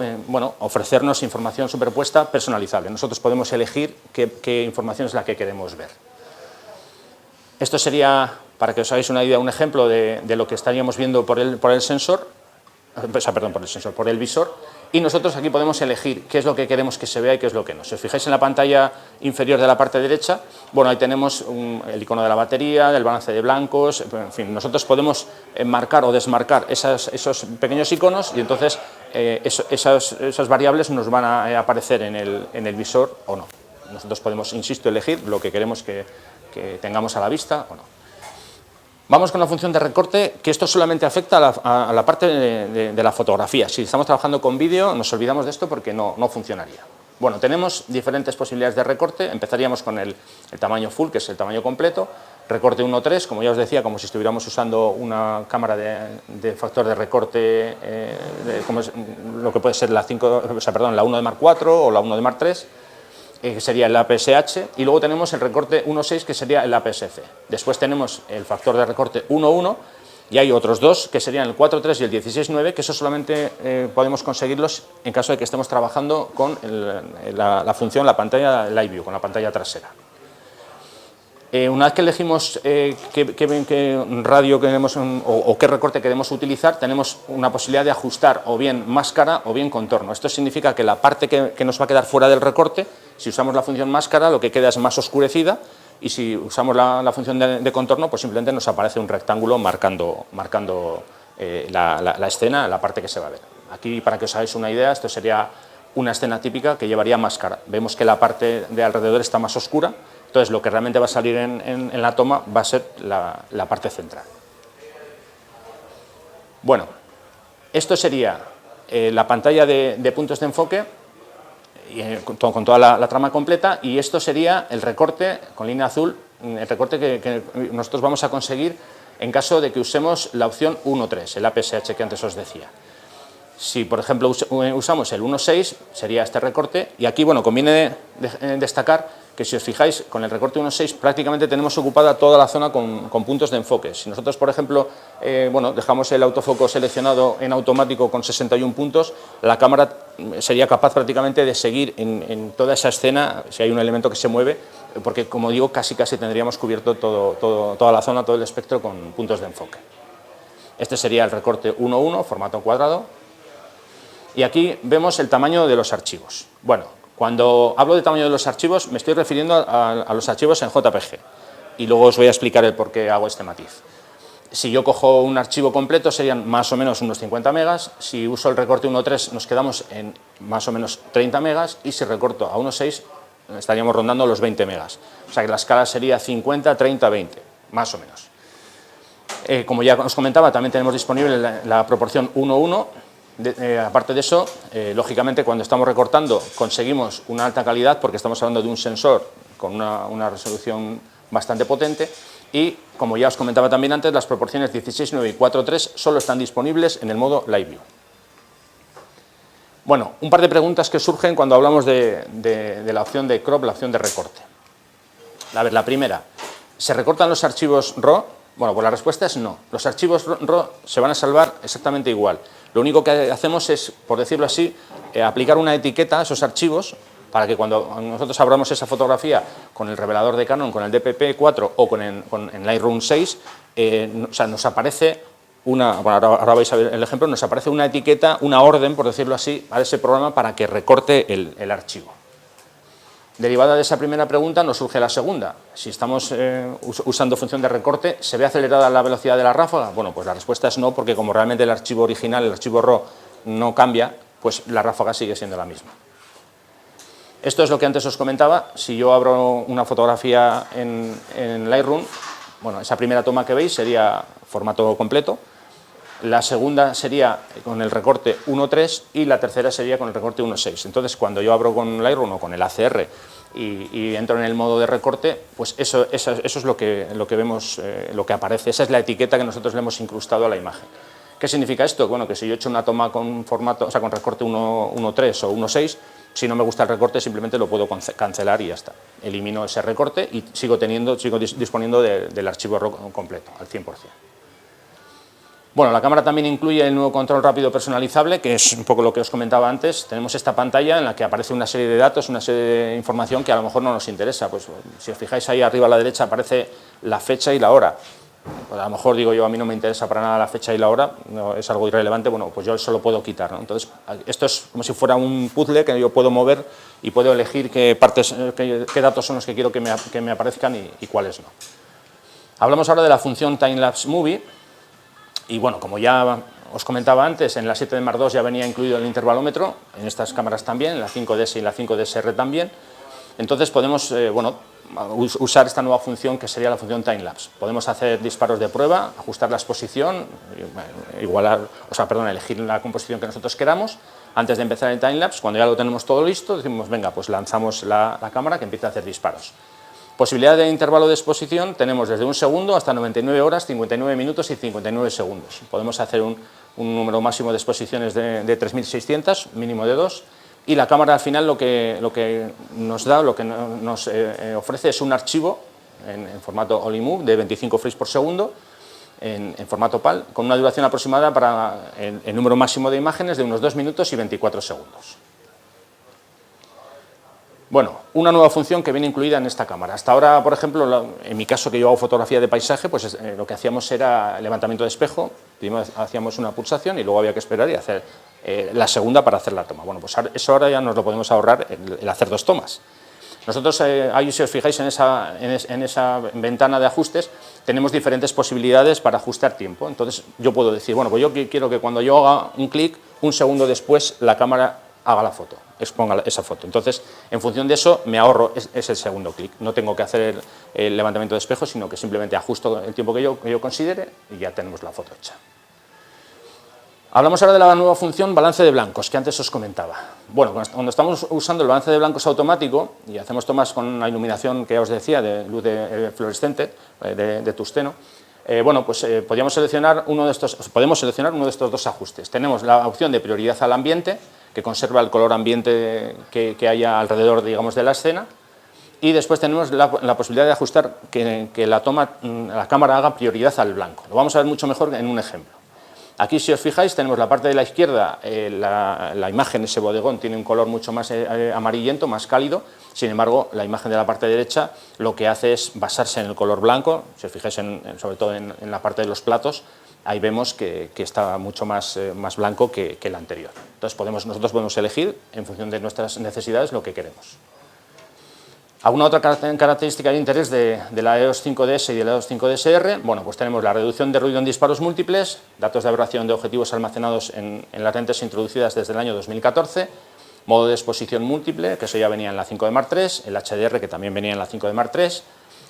[SPEAKER 1] ofrecernos información superpuesta personalizable. Nosotros podemos elegir qué información es la que queremos ver. Esto sería, para que os hagáis una idea, un ejemplo de lo que estaríamos viendo por el visor, y nosotros aquí podemos elegir qué es lo que queremos que se vea y qué es lo que no. Si os fijáis en la pantalla inferior de la parte derecha, bueno, ahí tenemos el icono de la batería, del balance de blancos, en fin, nosotros podemos marcar o desmarcar esos pequeños iconos y entonces esas variables nos van a aparecer en el visor o no. Nosotros podemos, insisto, elegir lo que queremos que tengamos a la vista o no. Vamos con la función de recorte, que esto solamente afecta a la parte de la fotografía. Si estamos trabajando con vídeo, nos olvidamos de esto porque no funcionaría. Bueno, tenemos diferentes posibilidades de recorte. Empezaríamos con el tamaño full, que es el tamaño completo. Recorte 1:3, como ya os decía, como si estuviéramos usando una cámara de factor de recorte, como es, lo que puede ser la 1 de Mark IV o la 1 de Mark III. Que sería el APS-H, y luego tenemos el recorte 1.6, que sería el APS-C. Después tenemos el factor de recorte 1.1, y hay otros dos, que serían el 4.3 y el 16.9, que eso solamente podemos conseguirlos en caso de que estemos trabajando con la función, la pantalla Live View, con la pantalla trasera. Una vez que elegimos qué radio queremos o qué recorte queremos utilizar, tenemos una posibilidad de ajustar o bien máscara o bien contorno. Esto significa que la parte que nos va a quedar fuera del recorte, si usamos la función máscara, lo que queda es más oscurecida, y si usamos la función de contorno, pues simplemente nos aparece un rectángulo marcando la escena, la parte que se va a ver. Aquí, para que os hagáis una idea, esto sería una escena típica que llevaría máscara. Vemos que la parte de alrededor está más oscura, entonces lo que realmente va a salir en la toma va a ser la parte central. Bueno, esto sería la pantalla de puntos de enfoque, con toda la trama completa, y esto sería el recorte con línea azul, el recorte que nosotros vamos a conseguir en caso de que usemos la opción 1.3, el APS-H que antes os decía. Si, por ejemplo, usamos el 1.6, sería este recorte, y aquí, bueno, conviene destacar que, si os fijáis, con el recorte 1.6 prácticamente tenemos ocupada toda la zona con puntos de enfoque. Si nosotros, por ejemplo, dejamos el autofoco seleccionado en automático con 61 puntos, la cámara sería capaz prácticamente de seguir en toda esa escena, si hay un elemento que se mueve, porque, como digo, casi tendríamos cubierto toda la zona, todo el espectro con puntos de enfoque. Este sería el recorte 1.1, formato cuadrado, y aquí vemos el tamaño de los archivos. Bueno, cuando hablo de tamaño de los archivos, me estoy refiriendo a los archivos en JPG, y luego os voy a explicar el por qué hago este matiz. Si yo cojo un archivo completo, serían más o menos unos 50 megas, si uso el recorte 1.3 nos quedamos en más o menos 30 megas, y si recorto a 1.6 estaríamos rondando los 20 megas. O sea que la escala sería 50, 30, 20, más o menos. Como ya os comentaba, también tenemos disponible la proporción 1:1. Aparte de eso, lógicamente, cuando estamos recortando conseguimos una alta calidad, porque estamos hablando de un sensor con una resolución bastante potente, y, como ya os comentaba también antes, las proporciones 16:9 y 4:3 solo están disponibles en el modo Live View. Bueno, un par de preguntas que surgen cuando hablamos de la opción de crop, la opción de recorte. A ver, la primera, ¿se recortan los archivos RAW? Bueno, pues la respuesta es no. Los archivos RAW se van a salvar exactamente igual. Lo único que hacemos es, por decirlo así, aplicar una etiqueta a esos archivos para que cuando nosotros abramos esa fotografía con el revelador de Canon, con el DPP-4 o con Lightroom 6, o sea, nos aparece ahora vais a ver el ejemplo, nos aparece una etiqueta, una orden, por decirlo así, a ese programa para que recorte el archivo. Derivada de esa primera pregunta nos surge la segunda. Si estamos usando función de recorte, ¿se ve acelerada la velocidad de la ráfaga? Bueno, pues la respuesta es no, porque como realmente el archivo original, el archivo RAW, no cambia, pues la ráfaga sigue siendo la misma. Esto es lo que antes os comentaba. Si yo abro una fotografía en Lightroom, bueno, esa primera toma que veis sería formato completo. La segunda sería con el recorte 1.3 y la tercera sería con el recorte 1.6. Entonces, cuando yo abro con Lightroom o con el ACR y entro en el modo de recorte, pues eso es lo que vemos, lo que aparece. Esa es la etiqueta que nosotros le hemos incrustado a la imagen. ¿Qué significa esto? Bueno, que si yo he hecho una toma con formato, o sea, con recorte 1.3 o 1.6, si no me gusta el recorte, simplemente lo puedo cancelar y ya está. Elimino ese recorte y sigo disponiendo del archivo RAW completo, al 100%. Bueno, la cámara también incluye el nuevo control rápido personalizable, que es un poco lo que os comentaba antes. Tenemos esta pantalla en la que aparece una serie de datos, una serie de información que a lo mejor no nos interesa. Pues si os fijáis ahí arriba a la derecha aparece la fecha y la hora. Pues a lo mejor digo yo, a mí no me interesa para nada la fecha y la hora, no, es algo irrelevante, bueno, pues yo eso lo puedo quitar, ¿no? Entonces, esto es como si fuera un puzzle que yo puedo mover y puedo elegir qué datos son los que quiero que me aparezcan y cuáles no. Hablamos ahora de la función Time-Lapse Movie. Y bueno, como ya os comentaba antes, en la 7D Mark II ya venía incluido el intervalómetro, en estas cámaras también, en la 5DS y la 5DSR también. Entonces podemos usar esta nueva función que sería la función timelapse. Podemos hacer disparos de prueba, ajustar la exposición, elegir la composición que nosotros queramos. Antes de empezar el timelapse, cuando ya lo tenemos todo listo, decimos, venga, pues lanzamos la cámara que empiece a hacer disparos. Posibilidad de intervalo de exposición tenemos desde 1 segundo hasta 99 horas, 59 minutos y 59 segundos. Podemos hacer un número máximo de exposiciones de 3.600, mínimo de 2, y la cámara al final lo que nos da, lo que nos ofrece es un archivo en formato OLIMove de 25 frames por segundo, en formato PAL, con una duración aproximada para el número máximo de imágenes de unos 2 minutos y 24 segundos. Bueno, una nueva función que viene incluida en esta cámara. Hasta ahora, por ejemplo, en mi caso que yo hago fotografía de paisaje, pues lo que hacíamos era levantamiento de espejo, primero hacíamos una pulsación y luego había que esperar y hacer la segunda para hacer la toma. Bueno, pues eso ahora ya nos lo podemos ahorrar el hacer 2 tomas. Nosotros, ahí si os fijáis en esa ventana de ajustes, tenemos diferentes posibilidades para ajustar tiempo. Entonces yo puedo decir, bueno, pues yo quiero que cuando yo haga un clic, 1 segundo después la cámara haga la foto, exponga esa foto. Entonces, en función de eso, me ahorro ese segundo clic. No tengo que hacer el levantamiento de espejo, sino que simplemente ajusto el tiempo que yo considere y ya tenemos la foto hecha. Hablamos ahora de la nueva función balance de blancos, que antes os comentaba. Bueno, cuando estamos usando el balance de blancos automático y hacemos tomas con la iluminación que ya os decía, de luz fluorescente, de tungsteno, podemos seleccionar uno de estos 2 ajustes. Tenemos la opción de prioridad al ambiente, que conserva el color ambiente que haya alrededor, digamos, de la escena, y después tenemos la posibilidad de ajustar que la cámara haga prioridad al blanco. Lo vamos a ver mucho mejor en un ejemplo. Aquí, si os fijáis, tenemos la parte de la izquierda, la imagen, ese bodegón, tiene un color mucho más amarillento, más cálido. Sin embargo, la imagen de la parte derecha lo que hace es basarse en el color blanco. Si os fijáis, sobre todo en la parte de los platos, ahí vemos que está mucho más blanco que el anterior. Entonces, nosotros podemos elegir, en función de nuestras necesidades, lo que queremos. ¿Alguna otra característica de interés de la EOS 5DS y de la EOS 5DSR? Bueno, pues tenemos la reducción de ruido en disparos múltiples, datos de aberración de objetivos almacenados en las lentes introducidas desde el año 2014, modo de exposición múltiple, que eso ya venía en la 5D Mark III, el HDR, que también venía en la 5D Mark III,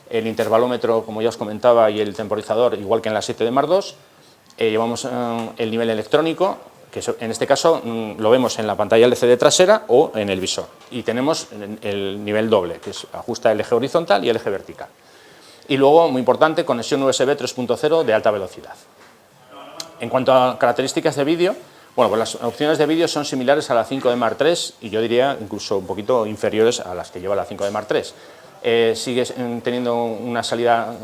[SPEAKER 1] el intervalómetro, como ya os comentaba, y el temporizador, igual que en la 7D Mark II. Llevamos el nivel electrónico, que en este caso lo vemos en la pantalla LCD trasera o en el visor. Y tenemos el nivel doble, que ajusta el eje horizontal y el eje vertical. Y luego, muy importante, conexión USB 3.0 de alta velocidad. En cuanto a características de vídeo, bueno, pues las opciones de vídeo son similares a la 5D Mark III y yo diría incluso un poquito inferiores a las que lleva la 5D Mark III. Sigue teniendo una salida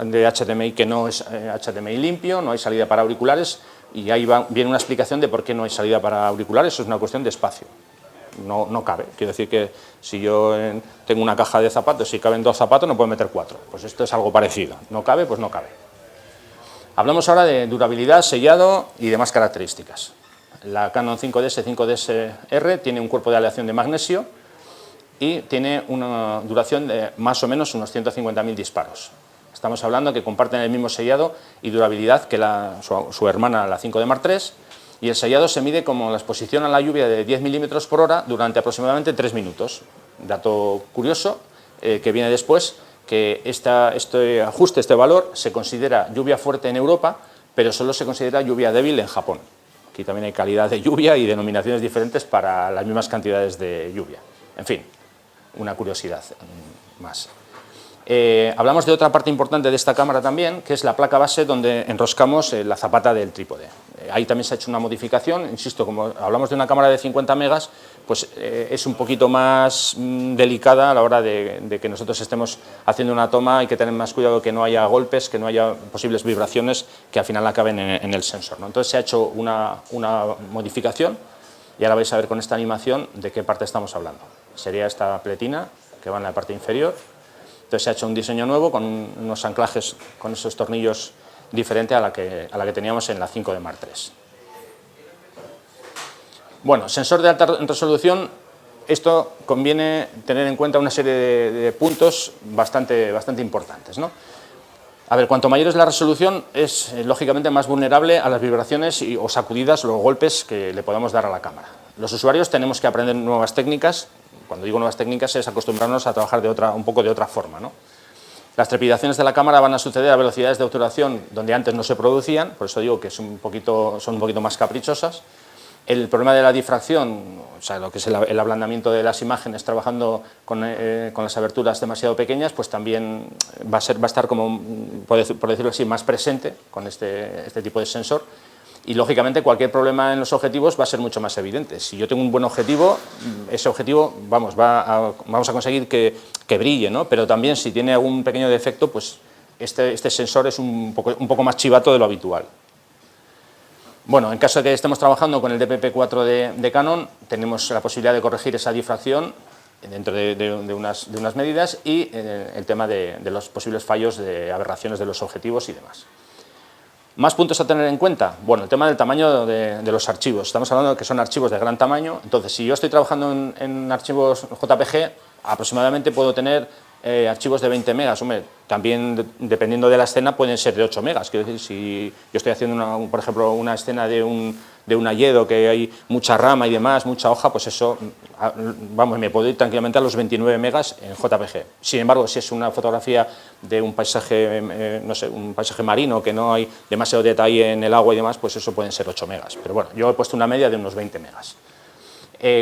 [SPEAKER 1] de HDMI que no es HDMI limpio, no hay salida para auriculares y ahí viene una explicación de por qué no hay salida para auriculares. Eso es una cuestión de espacio, no cabe. Quiero decir que si yo tengo una caja de zapatos y caben 2 zapatos, no puedo meter 4. Pues esto es algo parecido, no cabe, pues no cabe. Hablamos ahora de durabilidad, sellado y demás características. La Canon 5DS, 5DSR tiene un cuerpo de aleación de magnesio y tiene una duración de más o menos unos 150.000 disparos. Estamos hablando que comparten el mismo sellado y durabilidad que su hermana, la 5D Mark III, y el sellado se mide como la exposición a la lluvia de 10 milímetros por hora durante aproximadamente 3 minutos. Dato curioso que viene después, que este ajuste, este valor, se considera lluvia fuerte en Europa, pero solo se considera lluvia débil en Japón. Aquí también hay calidad de lluvia y denominaciones diferentes para las mismas cantidades de lluvia. En fin, una curiosidad más. Hablamos de otra parte importante de esta cámara también, que es la placa base donde enroscamos la zapata del trípode. Ahí también se ha hecho una modificación, insisto, como hablamos de una cámara de 50 megas, pues es un poquito más delicada a la hora de que nosotros estemos haciendo una toma. Hay que tener más cuidado que no haya golpes, que no haya posibles vibraciones que al final acaben en el sensor, ¿no? Entonces se ha hecho una modificación y ahora vais a ver con esta animación de qué parte estamos hablando. Sería esta pletina que va en la parte inferior. Entonces se ha hecho un diseño nuevo con unos anclajes con esos tornillos diferente a la que teníamos en la 5D Mark III. Bueno, sensor de alta resolución, esto conviene tener en cuenta una serie de puntos bastante importantes, ¿no? A ver, cuanto mayor es la resolución, es lógicamente más vulnerable a las vibraciones o sacudidas o golpes que le podamos dar a la cámara. Los usuarios tenemos que aprender nuevas técnicas Cuando digo nuevas técnicas es acostumbrarnos a trabajar un poco de otra forma, ¿no? Las trepidaciones de la cámara van a suceder a velocidades de obturación donde antes no se producían, por eso digo que son un poquito más caprichosas. El problema de la difracción, o sea, lo que es el ablandamiento de las imágenes trabajando con las aberturas demasiado pequeñas, pues también va a estar como, por decirlo así, más presente con este tipo de sensor. Y lógicamente cualquier problema en los objetivos va a ser mucho más evidente. Si yo tengo un buen objetivo, ese objetivo vamos a conseguir que brille, ¿no? Pero también si tiene algún pequeño defecto, pues este sensor es un poco más chivato de lo habitual. Bueno, en caso de que estemos trabajando con el DPP-4 de Canon, tenemos la posibilidad de corregir esa difracción dentro de unas medidas y el tema de los posibles fallos de aberraciones de los objetivos y demás. ¿Más puntos a tener en cuenta? Bueno, el tema del tamaño de los archivos. Estamos hablando de que son archivos de gran tamaño, entonces si yo estoy trabajando en archivos JPG, aproximadamente puedo tener archivos de 20 megas. Hombre, también dependiendo de la escena pueden ser de 8 megas. Quiero decir, si yo estoy haciendo, por ejemplo, una escena de un hayedo que hay mucha rama y demás, mucha hoja, pues eso, vamos, me puedo ir tranquilamente a los 29 megas en JPG. Sin embargo, si es una fotografía de un paisaje, no sé, un paisaje marino que no hay demasiado detalle en el agua y demás, pues eso pueden ser 8 megas. Pero bueno, yo he puesto una media de unos 20 megas.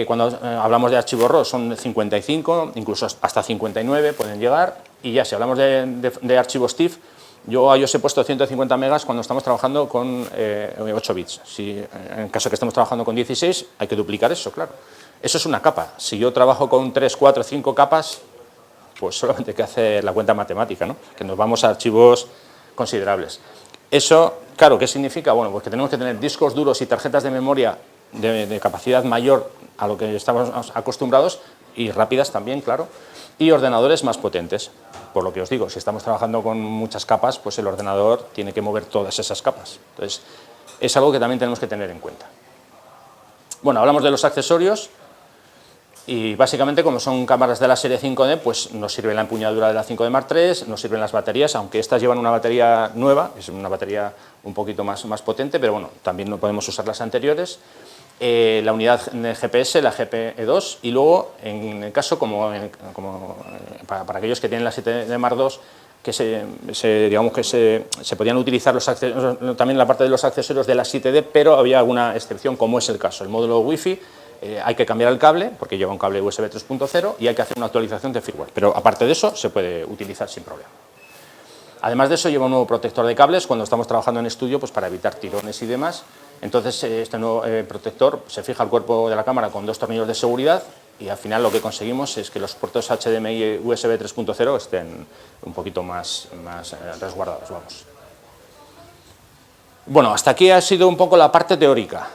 [SPEAKER 1] Cuando hablamos de archivos RAW son 55, incluso hasta 59 pueden llegar, y ya si hablamos de archivos TIFF, yo a ellos he puesto 150 megas cuando estamos trabajando con 8 bits. Si en caso que estemos trabajando con 16, hay que duplicar eso, claro. Eso es una capa. Si yo trabajo con 3, 4, 5 capas, pues solamente hay que hacer la cuenta matemática, ¿no? Que nos vamos a archivos considerables. Eso, claro, ¿qué significa? Bueno, pues que tenemos que tener discos duros y tarjetas de memoria de capacidad mayor a lo que estamos acostumbrados y rápidas también, claro, y ordenadores más potentes. Por lo que os digo, si estamos trabajando con muchas capas, pues el ordenador tiene que mover todas esas capas. Entonces, es algo que también tenemos que tener en cuenta. Bueno, hablamos de los accesorios y básicamente como son cámaras de la serie 5D, pues nos sirve la empuñadura de la 5D Mark III, nos sirven las baterías, aunque estas llevan una batería nueva, es una batería un poquito más potente, pero bueno, también no podemos usar las anteriores. La unidad de GPS, la GPE2, y luego, en el caso, para aquellos que tienen la 7D Mark II, que digamos que se podían utilizar también la parte de los accesorios de la 7D, pero había alguna excepción, como es el caso. El módulo Wi-Fi, hay que cambiar el cable, porque lleva un cable USB 3.0, y hay que hacer una actualización de firmware, pero aparte de eso, se puede utilizar sin problema. Además de eso, lleva un nuevo protector de cables cuando estamos trabajando en estudio, pues para evitar tirones y demás. Entonces, este nuevo protector se fija al cuerpo de la cámara con 2 tornillos de seguridad y al final lo que conseguimos es que los puertos HDMI y USB 3.0 estén un poquito más resguardados, vamos. Bueno, hasta aquí ha sido un poco la parte teórica.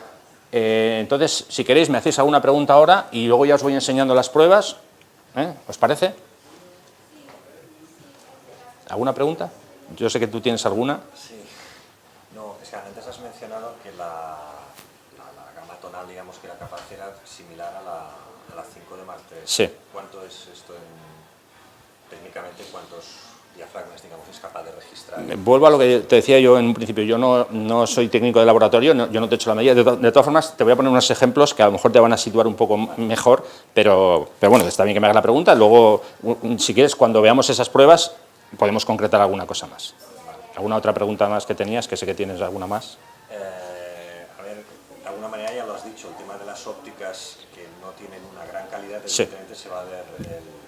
[SPEAKER 1] Entonces, si queréis, me hacéis alguna pregunta ahora y luego ya os voy enseñando las pruebas. ¿Os parece? ¿Alguna pregunta? Yo sé que tú tienes alguna.
[SPEAKER 2] Sí. No, es que antes has mencionado que la gama tonal, digamos, que la capacidad era similar a la 5D Mark III.
[SPEAKER 1] Sí.
[SPEAKER 2] ¿Cuánto es esto técnicamente, cuántos diafragmas, digamos, es capaz de registrar?
[SPEAKER 1] Vuelvo a lo que te decía yo en un principio, yo no soy técnico de laboratorio, yo no te he hecho la medida, de todas formas te voy a poner unos ejemplos que a lo mejor te van a situar un poco mejor, pero bueno, está bien que me hagas la pregunta, luego si quieres cuando veamos esas pruebas podemos concretar alguna cosa más. ¿Alguna otra pregunta más que tenías? Que sé que tienes alguna más.
[SPEAKER 2] A ver, de alguna manera ya lo has dicho, el tema de las ópticas que no tienen una gran calidad,
[SPEAKER 1] Sí.
[SPEAKER 2] evidentemente se va a ver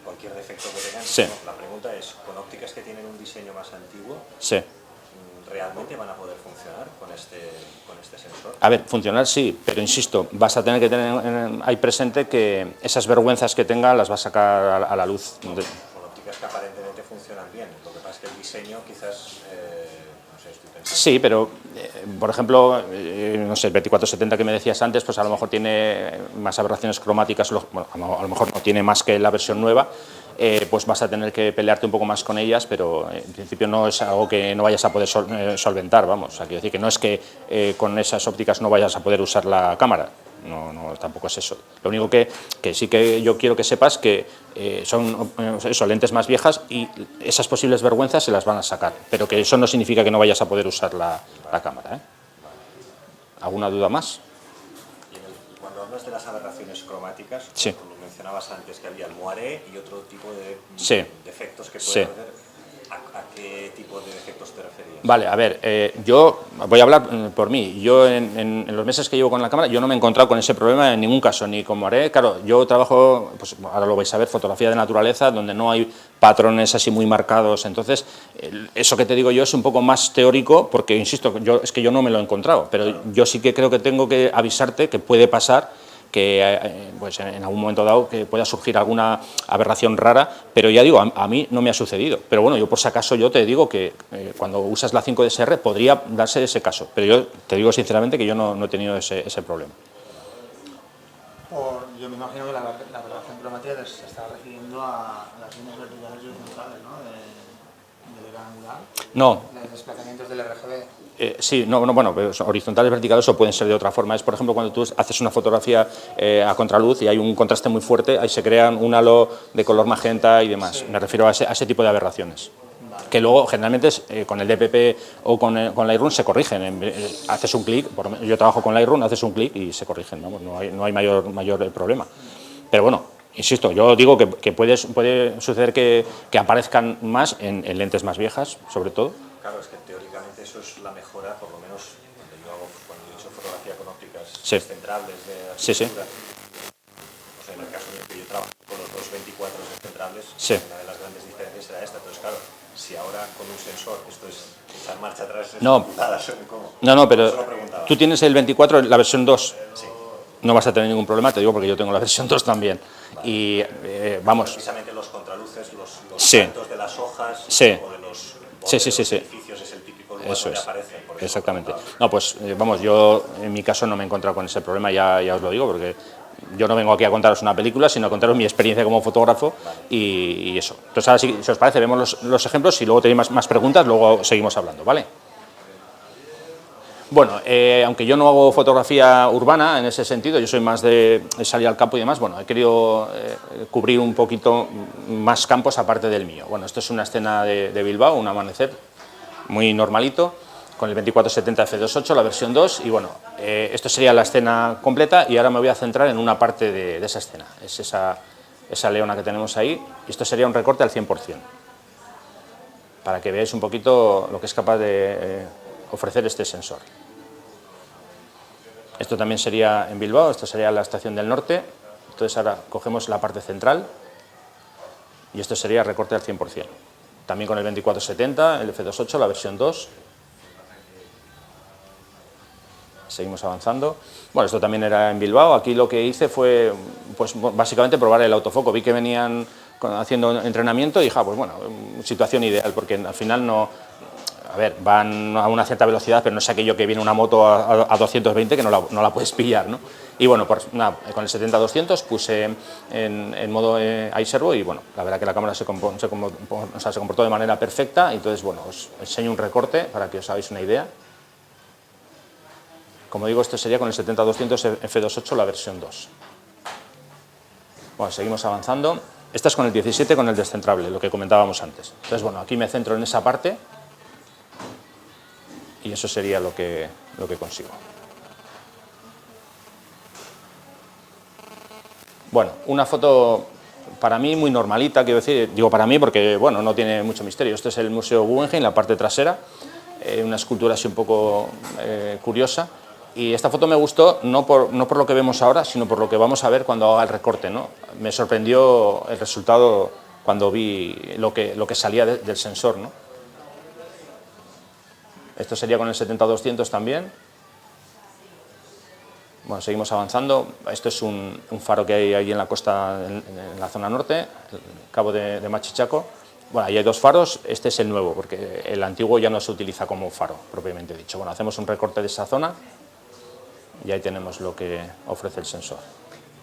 [SPEAKER 2] cualquier defecto que tengan.
[SPEAKER 1] Sí.
[SPEAKER 2] La pregunta es, ¿con ópticas que tienen un diseño más antiguo,
[SPEAKER 1] Sí.
[SPEAKER 2] realmente van a poder funcionar con este sensor?
[SPEAKER 1] A ver, funcionar sí, pero insisto, vas a tener que tener ahí presente que esas vergüenzas que tenga las va a sacar a la luz.
[SPEAKER 2] Son ópticas que aparentemente funcionan bien, lo que pasa es que el diseño quizás, no sé, estoy pensando...
[SPEAKER 1] Sí, pero, por ejemplo, no sé, el 2470 que me decías antes, pues a lo mejor tiene más aberraciones cromáticas, bueno, a lo mejor no tiene más que la versión nueva, pues vas a tener que pelearte un poco más con ellas, pero en principio no es algo que no vayas a poder solventar, vamos. O sea, quiero decir que no es que con esas ópticas no vayas a poder usar la cámara, no, tampoco es eso. Lo único que sí que yo quiero que sepas que son lentes más viejas y esas posibles vergüenzas se las van a sacar, pero que eso no significa que no vayas a poder usar la cámara, ¿eh? ¿Alguna duda más?
[SPEAKER 2] Cuando hablas de las aberraciones cromáticas,
[SPEAKER 1] Sí.
[SPEAKER 2] lo mencionabas antes que había el moiré y otro tipo de
[SPEAKER 1] Sí.
[SPEAKER 2] defectos que
[SPEAKER 1] Sí.
[SPEAKER 2] pueden hacer. ¿A qué tipo de defectos te referías?
[SPEAKER 1] Vale, a ver, yo voy a hablar por mí. Yo en los meses que llevo con la cámara, yo no me he encontrado con ese problema en ningún caso, ni como haré. Claro, yo trabajo, pues ahora lo vais a ver, fotografía de naturaleza, donde no hay patrones así muy marcados. Entonces, eso que te digo yo es un poco más teórico, porque, insisto, es que yo no me lo he encontrado, pero yo sí que creo que tengo que avisarte que puede pasar que pues en algún momento dado que pueda surgir alguna aberración rara, pero ya digo, a mí no me ha sucedido. Pero bueno, yo por si acaso yo te digo que cuando usas la 5DSR podría darse ese caso, pero yo te digo sinceramente que yo no he tenido ese problema.
[SPEAKER 3] Yo me imagino que la aberración cromática se está refiriendo a las líneas verticales y horizontales, ¿no? Del gran angular.
[SPEAKER 1] No.
[SPEAKER 3] Los desplazamientos del RGB.
[SPEAKER 1] Sí, bueno, pues horizontales, verticales o pueden ser de otra forma. Es, por ejemplo, cuando tú haces una fotografía a contraluz y hay un contraste muy fuerte, ahí se crean un halo de color magenta y demás. Sí. Me refiero a ese tipo de aberraciones. Vale. Que luego, generalmente, con el DPP o con Lightroom se corrigen. Haces un clic, yo trabajo con Lightroom, haces un clic y se corrigen, ¿no? No hay mayor problema. Pero bueno, insisto, yo digo que puede suceder que aparezcan más en lentes más viejas, sobre todo.
[SPEAKER 2] Claro, es que teóricamente eso es la mejora, por lo menos cuando yo he hecho fotografía con ópticas
[SPEAKER 1] sí.
[SPEAKER 2] descentrables de arquitectura. O sea, en el caso en el que yo trabajo con los 224 descentrables,
[SPEAKER 1] sí.
[SPEAKER 2] Una de las grandes diferencias era esta. Entonces, claro, si ahora con un sensor esto es echar marcha atrás, es
[SPEAKER 1] no,
[SPEAKER 2] ¿cómo?
[SPEAKER 1] No, pero tú tienes el 24, la versión 2. Sí. No vas a tener ningún problema, te digo, porque yo tengo la versión 2 también. Vale. Y vamos.
[SPEAKER 2] Precisamente los contraluces, los
[SPEAKER 1] sí.
[SPEAKER 2] saltos de las hojas
[SPEAKER 1] sí.
[SPEAKER 2] o de los
[SPEAKER 1] sí.
[SPEAKER 2] edificios es el típico lugar donde aparecen.
[SPEAKER 1] Exactamente. No, pues vamos, yo en mi caso no me he encontrado con ese problema, ya os lo digo, porque yo no vengo aquí a contaros una película, sino a contaros mi experiencia como fotógrafo. Vale. y eso. Entonces ahora, si os parece, vemos los ejemplos y luego tenéis más preguntas, luego seguimos hablando, ¿vale? Bueno, aunque yo no hago fotografía urbana en ese sentido, yo soy más de salir al campo y demás, bueno, he querido cubrir un poquito más campos aparte del mío. Bueno, esto es una escena de Bilbao, un amanecer muy normalito, con el 2470 f2.8, la versión 2, y bueno, esto sería la escena completa y ahora me voy a centrar en una parte de esa escena, es esa leona que tenemos ahí, y esto sería un recorte al 100%, para que veáis un poquito lo que es capaz de ofrecer este sensor. Esto también sería en Bilbao, esto sería la estación del norte, entonces ahora cogemos la parte central y esto sería recorte al 100%. También con el 2470, el f2.8, la versión 2. Seguimos avanzando. Bueno, esto también era en Bilbao, aquí lo que hice fue pues básicamente probar el autofoco, vi que venían haciendo entrenamiento y dije, pues bueno, situación ideal, porque al final no... A ver, van a una cierta velocidad, pero no es aquello que viene una moto a 220 que no la puedes pillar, ¿no? Y bueno, pues nada, con el 70-200 puse en modo iServo y bueno, la verdad que la cámara se comportó de manera perfecta. Entonces, bueno, os enseño un recorte para que os hagáis una idea. Como digo, esto sería con el 70-200 f2.8, la versión 2. Bueno, seguimos avanzando. Esta es con el 17, con el descentrable, lo que comentábamos antes. Entonces, bueno, aquí me centro en esa parte. Y eso sería lo que consigo. Bueno, una foto para mí muy normalita, quiero decir, digo para mí porque bueno, no tiene mucho misterio. Este es el Museo Guggenheim, la parte trasera, una escultura así un poco curiosa. Y esta foto me gustó no por lo que vemos ahora, sino por lo que vamos a ver cuando haga el recorte, ¿no? Me sorprendió el resultado cuando vi lo que salía del sensor, ¿no? Esto sería con el 70-200 también. Bueno, seguimos avanzando. Esto es un faro que hay ahí en la costa, en la zona norte, el cabo de Machichaco. Bueno, ahí hay dos faros, este es el nuevo, porque el antiguo ya no se utiliza como faro, propiamente dicho. Bueno, hacemos un recorte de esa zona y ahí tenemos lo que ofrece el sensor.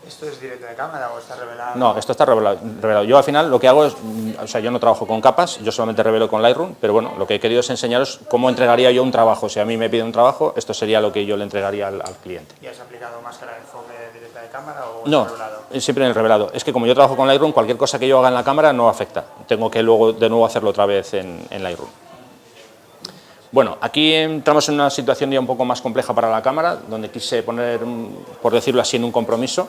[SPEAKER 3] ¿Esto es directo de cámara o está revelado?
[SPEAKER 1] No, esto está revelado. Yo al final lo que hago es, o sea, yo no trabajo con capas, yo solamente revelo con Lightroom, pero bueno, lo que he querido es enseñaros cómo entregaría yo un trabajo. Si a mí me pide un trabajo, esto sería lo que yo le entregaría al cliente.
[SPEAKER 3] ¿Y has aplicado máscara de enfoque directa de cámara o
[SPEAKER 1] no,
[SPEAKER 3] revelado?
[SPEAKER 1] Siempre en el revelado. Es que como yo trabajo con Lightroom, cualquier cosa que yo haga en la cámara no afecta. Tengo que luego de nuevo hacerlo otra vez en Lightroom. Bueno, aquí entramos en una situación ya un poco más compleja para la cámara, donde quise poner, por decirlo así, en un compromiso.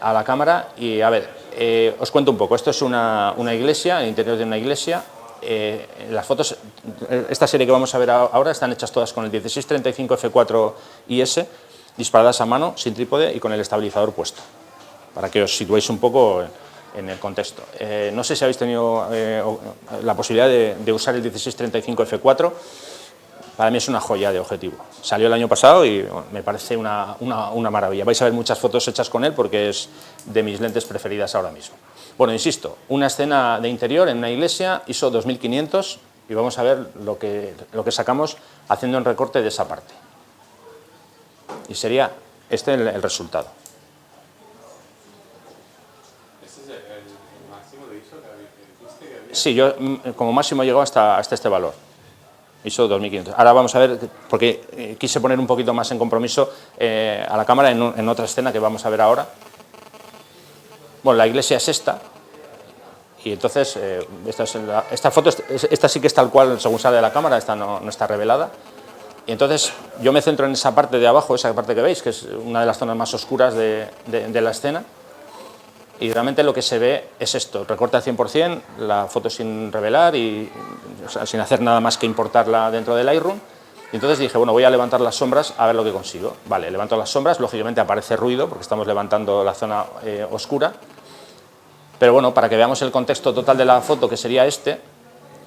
[SPEAKER 1] a la cámara y, a ver, os cuento un poco. Esto es una iglesia, el interior de una iglesia. Las fotos, esta serie que vamos a ver ahora, están hechas todas con el 16-35 f4 IS, disparadas a mano, sin trípode y con el estabilizador puesto, para que os situéis un poco en el contexto. No sé si habéis tenido la posibilidad de usar el 16-35 f4. Para mí es una joya de objetivo. Salió el año pasado y bueno, me parece una maravilla. Vais a ver muchas fotos hechas con él porque es de mis lentes preferidas ahora mismo. Bueno, insisto, una escena de interior en una iglesia, ISO 2500, y vamos a ver lo que sacamos haciendo un recorte de esa parte. Y sería este el resultado.
[SPEAKER 4] ¿Este es el máximo de ISO que había?
[SPEAKER 1] Sí, yo como máximo he llegado hasta este valor. ISO 2500. Ahora vamos a ver, porque quise poner un poquito más en compromiso a la cámara en otra escena que vamos a ver ahora. Bueno, la iglesia es esta, y entonces esta foto, esta sí que es tal cual según sale de la cámara, esta no está revelada. Y entonces yo me centro en esa parte de abajo, esa parte que veis, que es una de las zonas más oscuras de la escena. Y realmente lo que se ve es esto, recorte al 100%, la foto sin revelar y o sea, sin hacer nada más que importarla dentro del Lightroom. Y entonces dije, bueno, voy a levantar las sombras a ver lo que consigo. Vale, levanto las sombras, lógicamente aparece ruido porque estamos levantando la zona oscura. Pero bueno, para que veamos el contexto total de la foto, que sería este,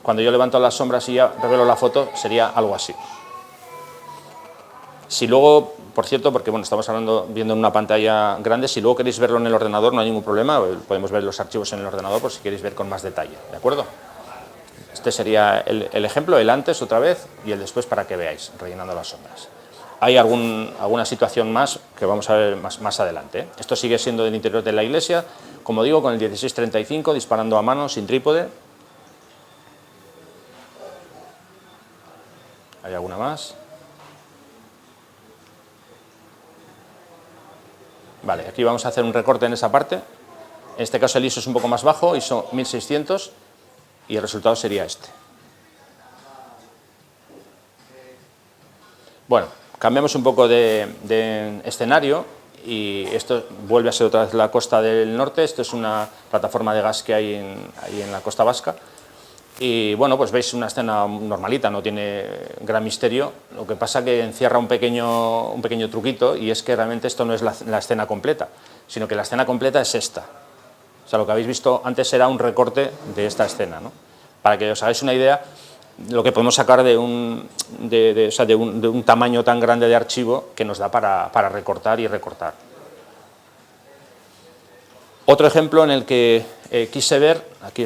[SPEAKER 1] cuando yo levanto las sombras y ya revelo la foto, sería algo así. Si luego, por cierto, porque bueno, estamos viendo en una pantalla grande, si luego queréis verlo en el ordenador no hay ningún problema, podemos ver los archivos en el ordenador por si queréis ver con más detalle, ¿de acuerdo? Este sería el ejemplo, el antes otra vez y el después para que veáis, rellenando las sombras. Hay alguna situación más que vamos a ver más adelante, ¿eh? Esto sigue siendo del interior de la iglesia, como digo, con el 16-35, disparando a mano, sin trípode. ¿Hay alguna más? Vale, aquí vamos a hacer un recorte en esa parte. En este caso el ISO es un poco más bajo, ISO 1600, y el resultado sería este. Bueno, cambiamos un poco de escenario y esto vuelve a ser otra vez la costa del norte. Esto es una plataforma de gas que hay ahí en la costa vasca. Y bueno, pues veis una escena normalita, no tiene gran misterio. Lo que pasa que encierra un pequeño truquito, y es que realmente esto no es la escena completa, sino que la escena completa es esta. O sea, lo que habéis visto antes era un recorte de esta escena, ¿no? Para que os hagáis una idea, lo que podemos sacar de un tamaño tan grande de archivo que nos da para recortar y recortar. Otro ejemplo en el que quise ver, aquí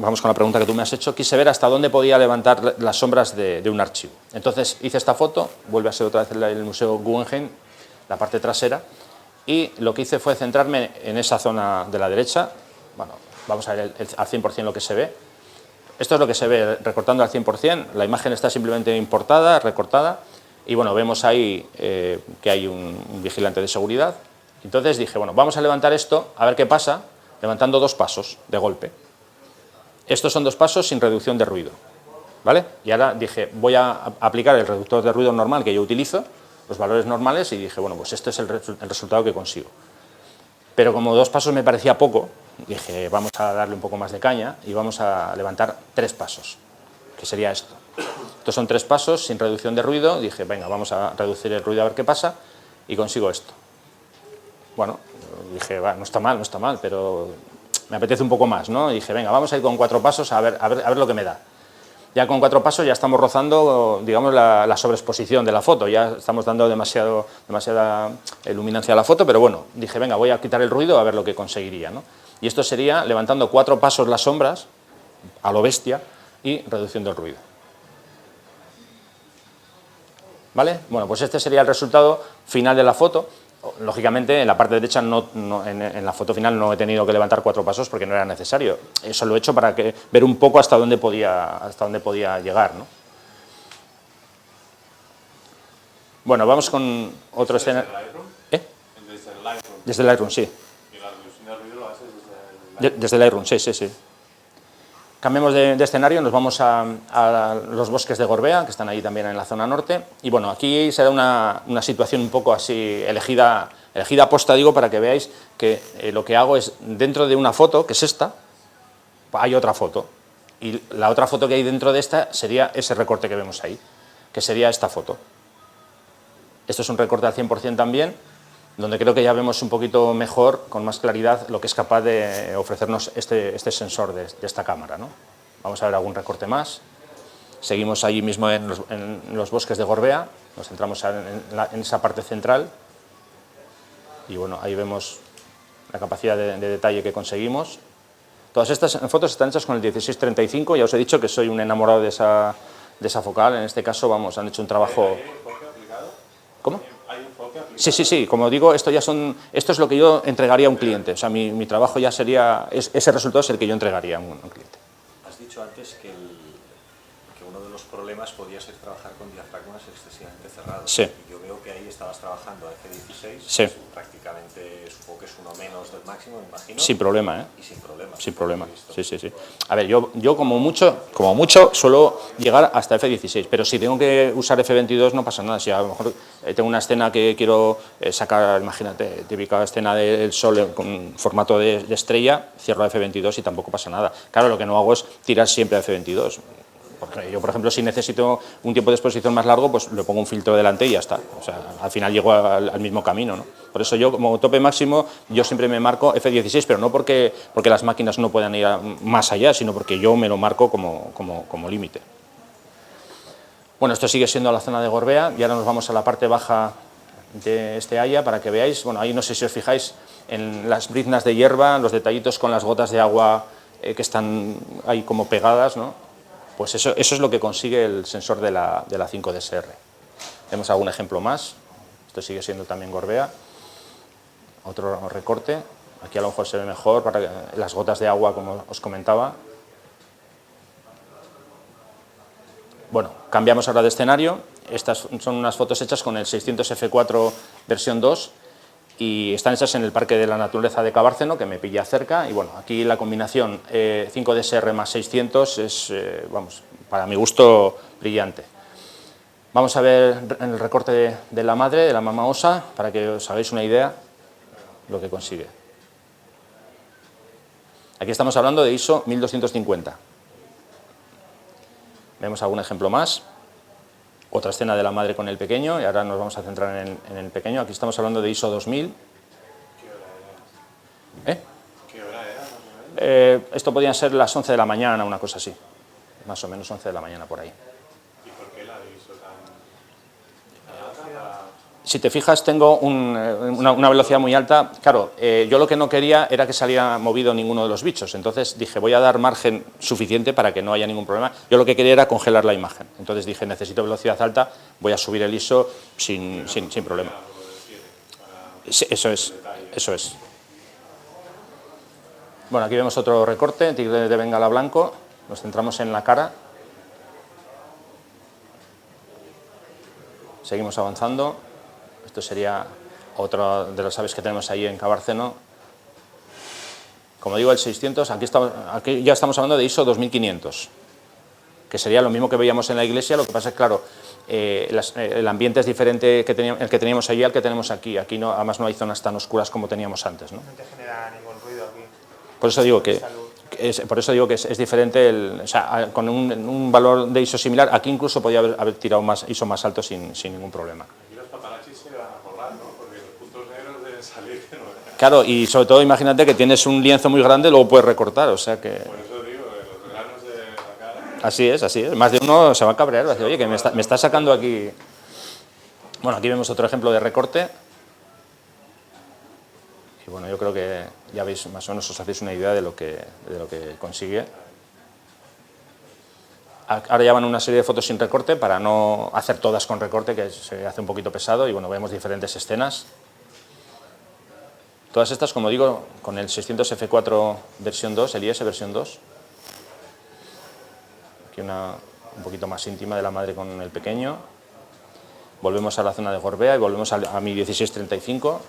[SPEAKER 1] vamos con la pregunta que tú me has hecho, quise ver hasta dónde podía levantar las sombras de un archivo. Entonces hice esta foto, vuelve a ser otra vez el Museo Guggenheim, la parte trasera, y lo que hice fue centrarme en esa zona de la derecha. Bueno, vamos a ver al 100% lo que se ve. Esto es lo que se ve recortando al 100%, la imagen está simplemente importada, recortada, y bueno, vemos ahí que hay un vigilante de seguridad. Entonces dije, bueno, vamos a levantar esto, a ver qué pasa, levantando 2 pasos de golpe. Estos son 2 pasos sin reducción de ruido, ¿vale? Y ahora dije, voy a aplicar el reductor de ruido normal que yo utilizo, los valores normales, y dije, bueno, pues este es el resultado que consigo. Pero como 2 pasos me parecía poco, dije, vamos a darle un poco más de caña y vamos a levantar 3 pasos, que sería esto. Estos son 3 pasos sin reducción de ruido, dije, venga, vamos a reducir el ruido a ver qué pasa, y consigo esto. Bueno, dije, no está mal, pero me apetece un poco más, ¿no? Y dije, venga, vamos a ir con 4 pasos a ver lo que me da. Ya con 4 pasos ya estamos rozando, digamos, la sobreexposición de la foto, ya estamos dando demasiada luminancia a la foto, pero bueno, dije, venga, voy a quitar el ruido a ver lo que conseguiría, ¿no? Y esto sería levantando 4 pasos las sombras, a lo bestia, y reduciendo el ruido. ¿Vale? Bueno, pues este sería el resultado final de la foto. Lógicamente, en la parte derecha, en la foto final, no he tenido que levantar 4 pasos porque no era necesario. Eso lo he hecho para ver un poco hasta dónde podía llegar, ¿no? Bueno, vamos con otro escenario.
[SPEAKER 4] ¿Desde el Lightroom?
[SPEAKER 1] ¿Eh?
[SPEAKER 4] ¿Desde el Lightroom?
[SPEAKER 1] Desde el Lightroom, sí.
[SPEAKER 4] ¿Y la reducción de ruido lo haces desde el Lightroom?
[SPEAKER 1] Desde el Lightroom, sí. Cambiamos de escenario, nos vamos a los bosques de Gorbea, que están ahí también en la zona norte. Y bueno, aquí se da una situación un poco así elegida Elegida aposta, digo, para que veáis que lo que hago es, dentro de una foto, que es esta, hay otra foto. Y la otra foto que hay dentro de esta sería ese recorte que vemos ahí, que sería esta foto. Esto es un recorte al 100% también, donde creo que ya vemos un poquito mejor, con más claridad, lo que es capaz de ofrecernos este sensor de esta cámara, ¿no? Vamos a ver algún recorte más. Seguimos allí mismo en los bosques de Gorbea, nos centramos en esa parte central y bueno, ahí vemos la capacidad de detalle que conseguimos. Todas estas fotos están hechas con el 16-35, ya os he dicho que soy un enamorado de esa focal, en este caso, vamos, han hecho un trabajo...
[SPEAKER 4] ¿Hay enfoque aplicado?
[SPEAKER 1] ¿Cómo?
[SPEAKER 4] ¿Hay enfoque aplicado?
[SPEAKER 1] Sí, como digo, esto es lo que yo entregaría a un cliente, o sea, mi trabajo ya sería, ese resultado es el que yo entregaría a un cliente.
[SPEAKER 2] Has dicho antes que uno de los problemas podía ser trabajar con diafragmas excesivamente cerrados.
[SPEAKER 1] Sí.
[SPEAKER 2] Y yo veo que ahí estabas trabajando a F16,
[SPEAKER 1] Sí.
[SPEAKER 2] prácticamente supongo que es uno menos del máximo, me imagino.
[SPEAKER 1] Sin problema, ¿eh?
[SPEAKER 2] Y sin problema.
[SPEAKER 1] Sin problema, sí. A ver, yo como mucho suelo llegar hasta F16, pero si tengo que usar F22 no pasa nada. Si a lo mejor tengo una escena que quiero sacar, imagínate, típica escena del sol con formato de estrella, cierro a F22 y tampoco pasa nada. Claro, lo que no hago es tirar siempre a F22. Porque yo, por ejemplo, si necesito un tiempo de exposición más largo, pues le pongo un filtro delante y ya está. O sea, al final llego al mismo camino, ¿no? Por eso yo, como tope máximo, yo siempre me marco F16, pero no porque las máquinas no puedan ir más allá, sino porque yo me lo marco como límite. Bueno, esto sigue siendo la zona de Gorbea y ahora nos vamos a la parte baja de este haya para que veáis. Bueno, ahí no sé si os fijáis en las briznas de hierba, los detallitos con las gotas de agua que están ahí como pegadas, ¿no? Pues eso es lo que consigue el sensor de la 5DSR. Vemos algún ejemplo más. Esto sigue siendo también Gorbea. Otro recorte. Aquí a lo mejor se ve mejor para las gotas de agua, como os comentaba. Bueno, cambiamos ahora de escenario. Estas son unas fotos hechas con el 600F4 versión 2 y están hechas en el Parque de la Naturaleza de Cabárceno, que me pilla cerca, y bueno, aquí la combinación 5DSR más 600 es, vamos, para mi gusto, brillante. Vamos a ver el recorte de la madre, de la mama osa, para que os hagáis una idea lo que consigue. Aquí estamos hablando de ISO 1250. Vemos algún ejemplo más. Otra escena de la madre con el pequeño, y ahora nos vamos a centrar en el pequeño. Aquí estamos hablando de ISO 2000.
[SPEAKER 4] ¿Qué hora era? ¿Qué hora era, más o menos?
[SPEAKER 1] Esto podían ser las 11 de la mañana, una cosa así. Más o menos 11 de la mañana por ahí.
[SPEAKER 4] ¿Y por qué la ISO tan alta?
[SPEAKER 1] Si te fijas, tengo una velocidad muy alta. Claro, yo lo que no quería era que saliera movido ninguno de los bichos. Entonces dije, voy a dar margen suficiente para que no haya ningún problema. Yo lo que quería era congelar la imagen. Entonces dije, necesito velocidad alta, voy a subir el ISO sin problema. Sí, eso es. Bueno, aquí vemos otro recorte, tigre de Bengala blanco. Nos centramos en la cara. Seguimos avanzando. Esto sería otra de las aves que tenemos ahí en Cabárceno. Como digo, el 600, aquí ya estamos hablando de ISO 2500, que sería lo mismo que veíamos en la iglesia. Lo que pasa es, claro, el ambiente es diferente el que teníamos allí al que tenemos aquí. Aquí no, además no hay zonas tan oscuras como teníamos antes, ¿no?
[SPEAKER 3] No te genera ningún ruido aquí.
[SPEAKER 1] Por eso digo que es diferente, o sea, con un valor de ISO similar, aquí incluso podía haber tirado más ISO más alto sin ningún problema.
[SPEAKER 4] Aquí los paparazzis se van a forrar, ¿no? Porque los puntos negros deben salir que no veas.
[SPEAKER 1] Claro, y sobre todo imagínate que tienes un lienzo muy grande, luego puedes recortar, o sea que...
[SPEAKER 4] Por eso digo, los granos de la cara.
[SPEAKER 1] Así es. Más de uno se va a cabrear, va a decir, oye, que me está sacando aquí... Bueno, aquí vemos otro ejemplo de recorte. Y bueno, yo creo que ya veis, más o menos os hacéis una idea de lo que consigue. Ahora ya van una serie de fotos sin recorte para no hacer todas con recorte, que se hace un poquito pesado, y bueno, vemos diferentes escenas. Todas estas, como digo, con el 600F4 versión 2, el IS versión 2. Aquí una un poquito más íntima de la madre con el pequeño. Volvemos a la zona de Gorbea y volvemos a mi 1635.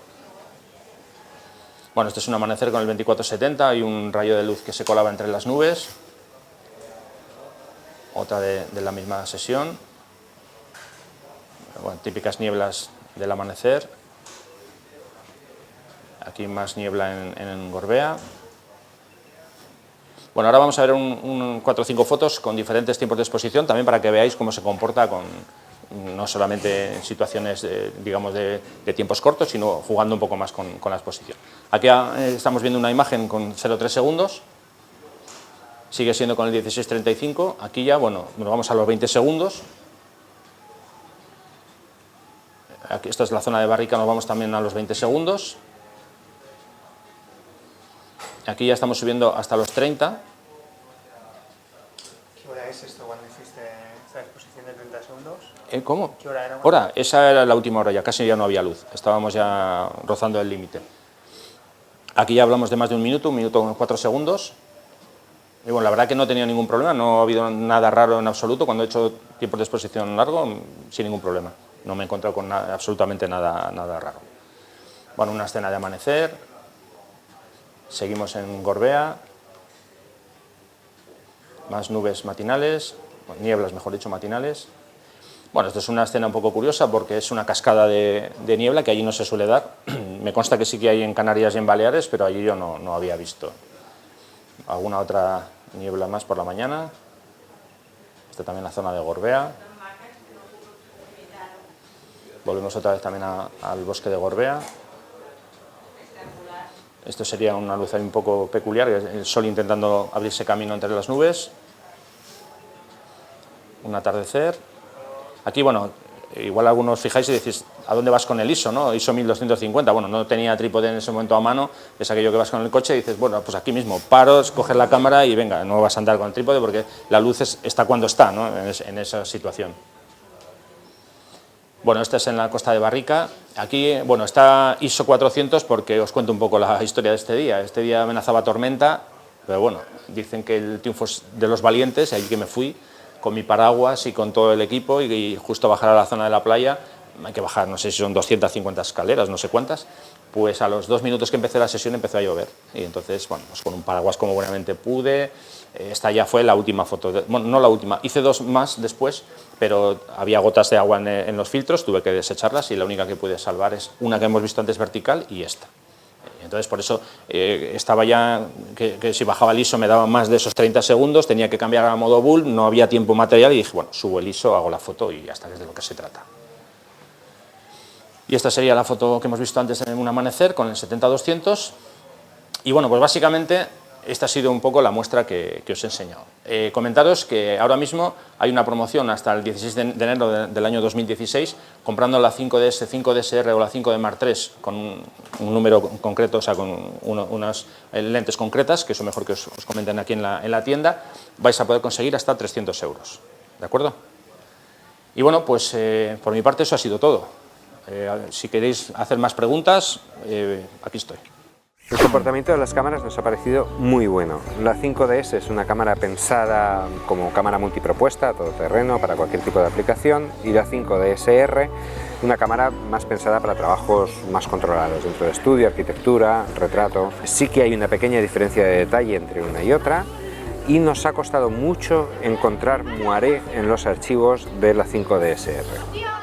[SPEAKER 1] Bueno, este es un amanecer con el 2470, hay un rayo de luz que se colaba entre las nubes. Otra de la misma sesión. Bueno, típicas nieblas del amanecer. Aquí más niebla en Gorbea. Bueno, ahora vamos a ver 4 o 5 fotos con diferentes tiempos de exposición, también para que veáis cómo se comporta no solamente en situaciones digamos de tiempos cortos, sino jugando un poco más con la exposición. Aquí estamos viendo una imagen con 0,3 segundos, sigue siendo con el 16:35, aquí ya, bueno, nos vamos a los 20 segundos. Aquí, esta es la zona de barrica, nos vamos también a los 20 segundos. Aquí ya estamos subiendo hasta los 30.
[SPEAKER 3] ¿Qué hora es esto cuando hiciste esta exposición de 30 segundos?
[SPEAKER 1] ¿Cómo?
[SPEAKER 3] ¿Qué hora era?
[SPEAKER 1] Hora, esa era la última hora, ya casi ya no había luz, estábamos ya rozando el límite. Aquí ya hablamos de más de un minuto con 4 segundos. Y bueno, la verdad que no he tenido ningún problema, no ha habido nada raro en absoluto. Cuando he hecho tiempos de exposición largo, sin ningún problema. No me he encontrado con absolutamente nada raro. Bueno, una escena de amanecer. Seguimos en Gorbea, más nubes matinales, nieblas mejor dicho matinales. Bueno, esto es una escena un poco curiosa porque es una cascada de niebla que allí no se suele dar. Me consta que sí que hay en Canarias y en Baleares, pero allí yo no había visto. Alguna otra niebla más por la mañana. Esta también la zona de Gorbea. Volvemos otra vez también al bosque de Gorbea. Esto sería una luz ahí un poco peculiar, el sol intentando abrirse camino entre las nubes. Un atardecer. Aquí, bueno, igual algunos fijáis y decís, ¿a dónde vas con el ISO, no? ISO 1250. Bueno, no tenía trípode en ese momento a mano, es aquello que vas con el coche y dices, bueno, pues aquí mismo, paros, coges la cámara y venga, no vas a andar con el trípode porque la luz está cuando está, ¿no? En esa situación. Bueno, esta es en la costa de Barrica. Aquí, bueno, está ISO 400 porque os cuento un poco la historia de este día. Este día amenazaba tormenta, pero bueno, dicen que el triunfo es de los valientes, allí que me fui con mi paraguas y con todo el equipo y justo bajar a la zona de la playa, hay que bajar, no sé si son 250 escaleras, no sé cuántas, pues a los 2 minutos que empecé la sesión empezó a llover y entonces, bueno, pues con un paraguas como buenamente pude. Esta ya fue la última foto, bueno, no la última, hice 2 más después, pero había gotas de agua en los filtros, tuve que desecharlas y la única que pude salvar es una que hemos visto antes vertical y esta. Entonces por eso estaba ya, que si bajaba el ISO me daba más de esos 30 segundos, tenía que cambiar a modo bull, no había tiempo material y dije, bueno, subo el ISO, hago la foto y ya está, que es de lo que se trata. Y esta sería la foto que hemos visto antes en un amanecer con el 70-200 y bueno, pues básicamente esta ha sido un poco la muestra que os he enseñado. Comentaros que ahora mismo hay una promoción hasta el 16 de enero del año 2016, comprando la 5DS, 5DSR o la 5D Mark III con un número concreto, o sea, con unas lentes concretas, que eso mejor que os comenten aquí en la tienda, vais a poder conseguir hasta 300 euros. ¿De acuerdo? Y bueno, pues por mi parte eso ha sido todo. Si queréis hacer más preguntas, aquí estoy.
[SPEAKER 5] El comportamiento de las cámaras nos ha parecido muy bueno. La 5DS es una cámara pensada como cámara multipropuesta, todoterreno, para cualquier tipo de aplicación, y la 5DSR una cámara más pensada para trabajos más controlados, dentro de estudio, arquitectura, retrato. Sí que hay una pequeña diferencia de detalle entre una y otra, y nos ha costado mucho encontrar moiré en los archivos de la 5DSR.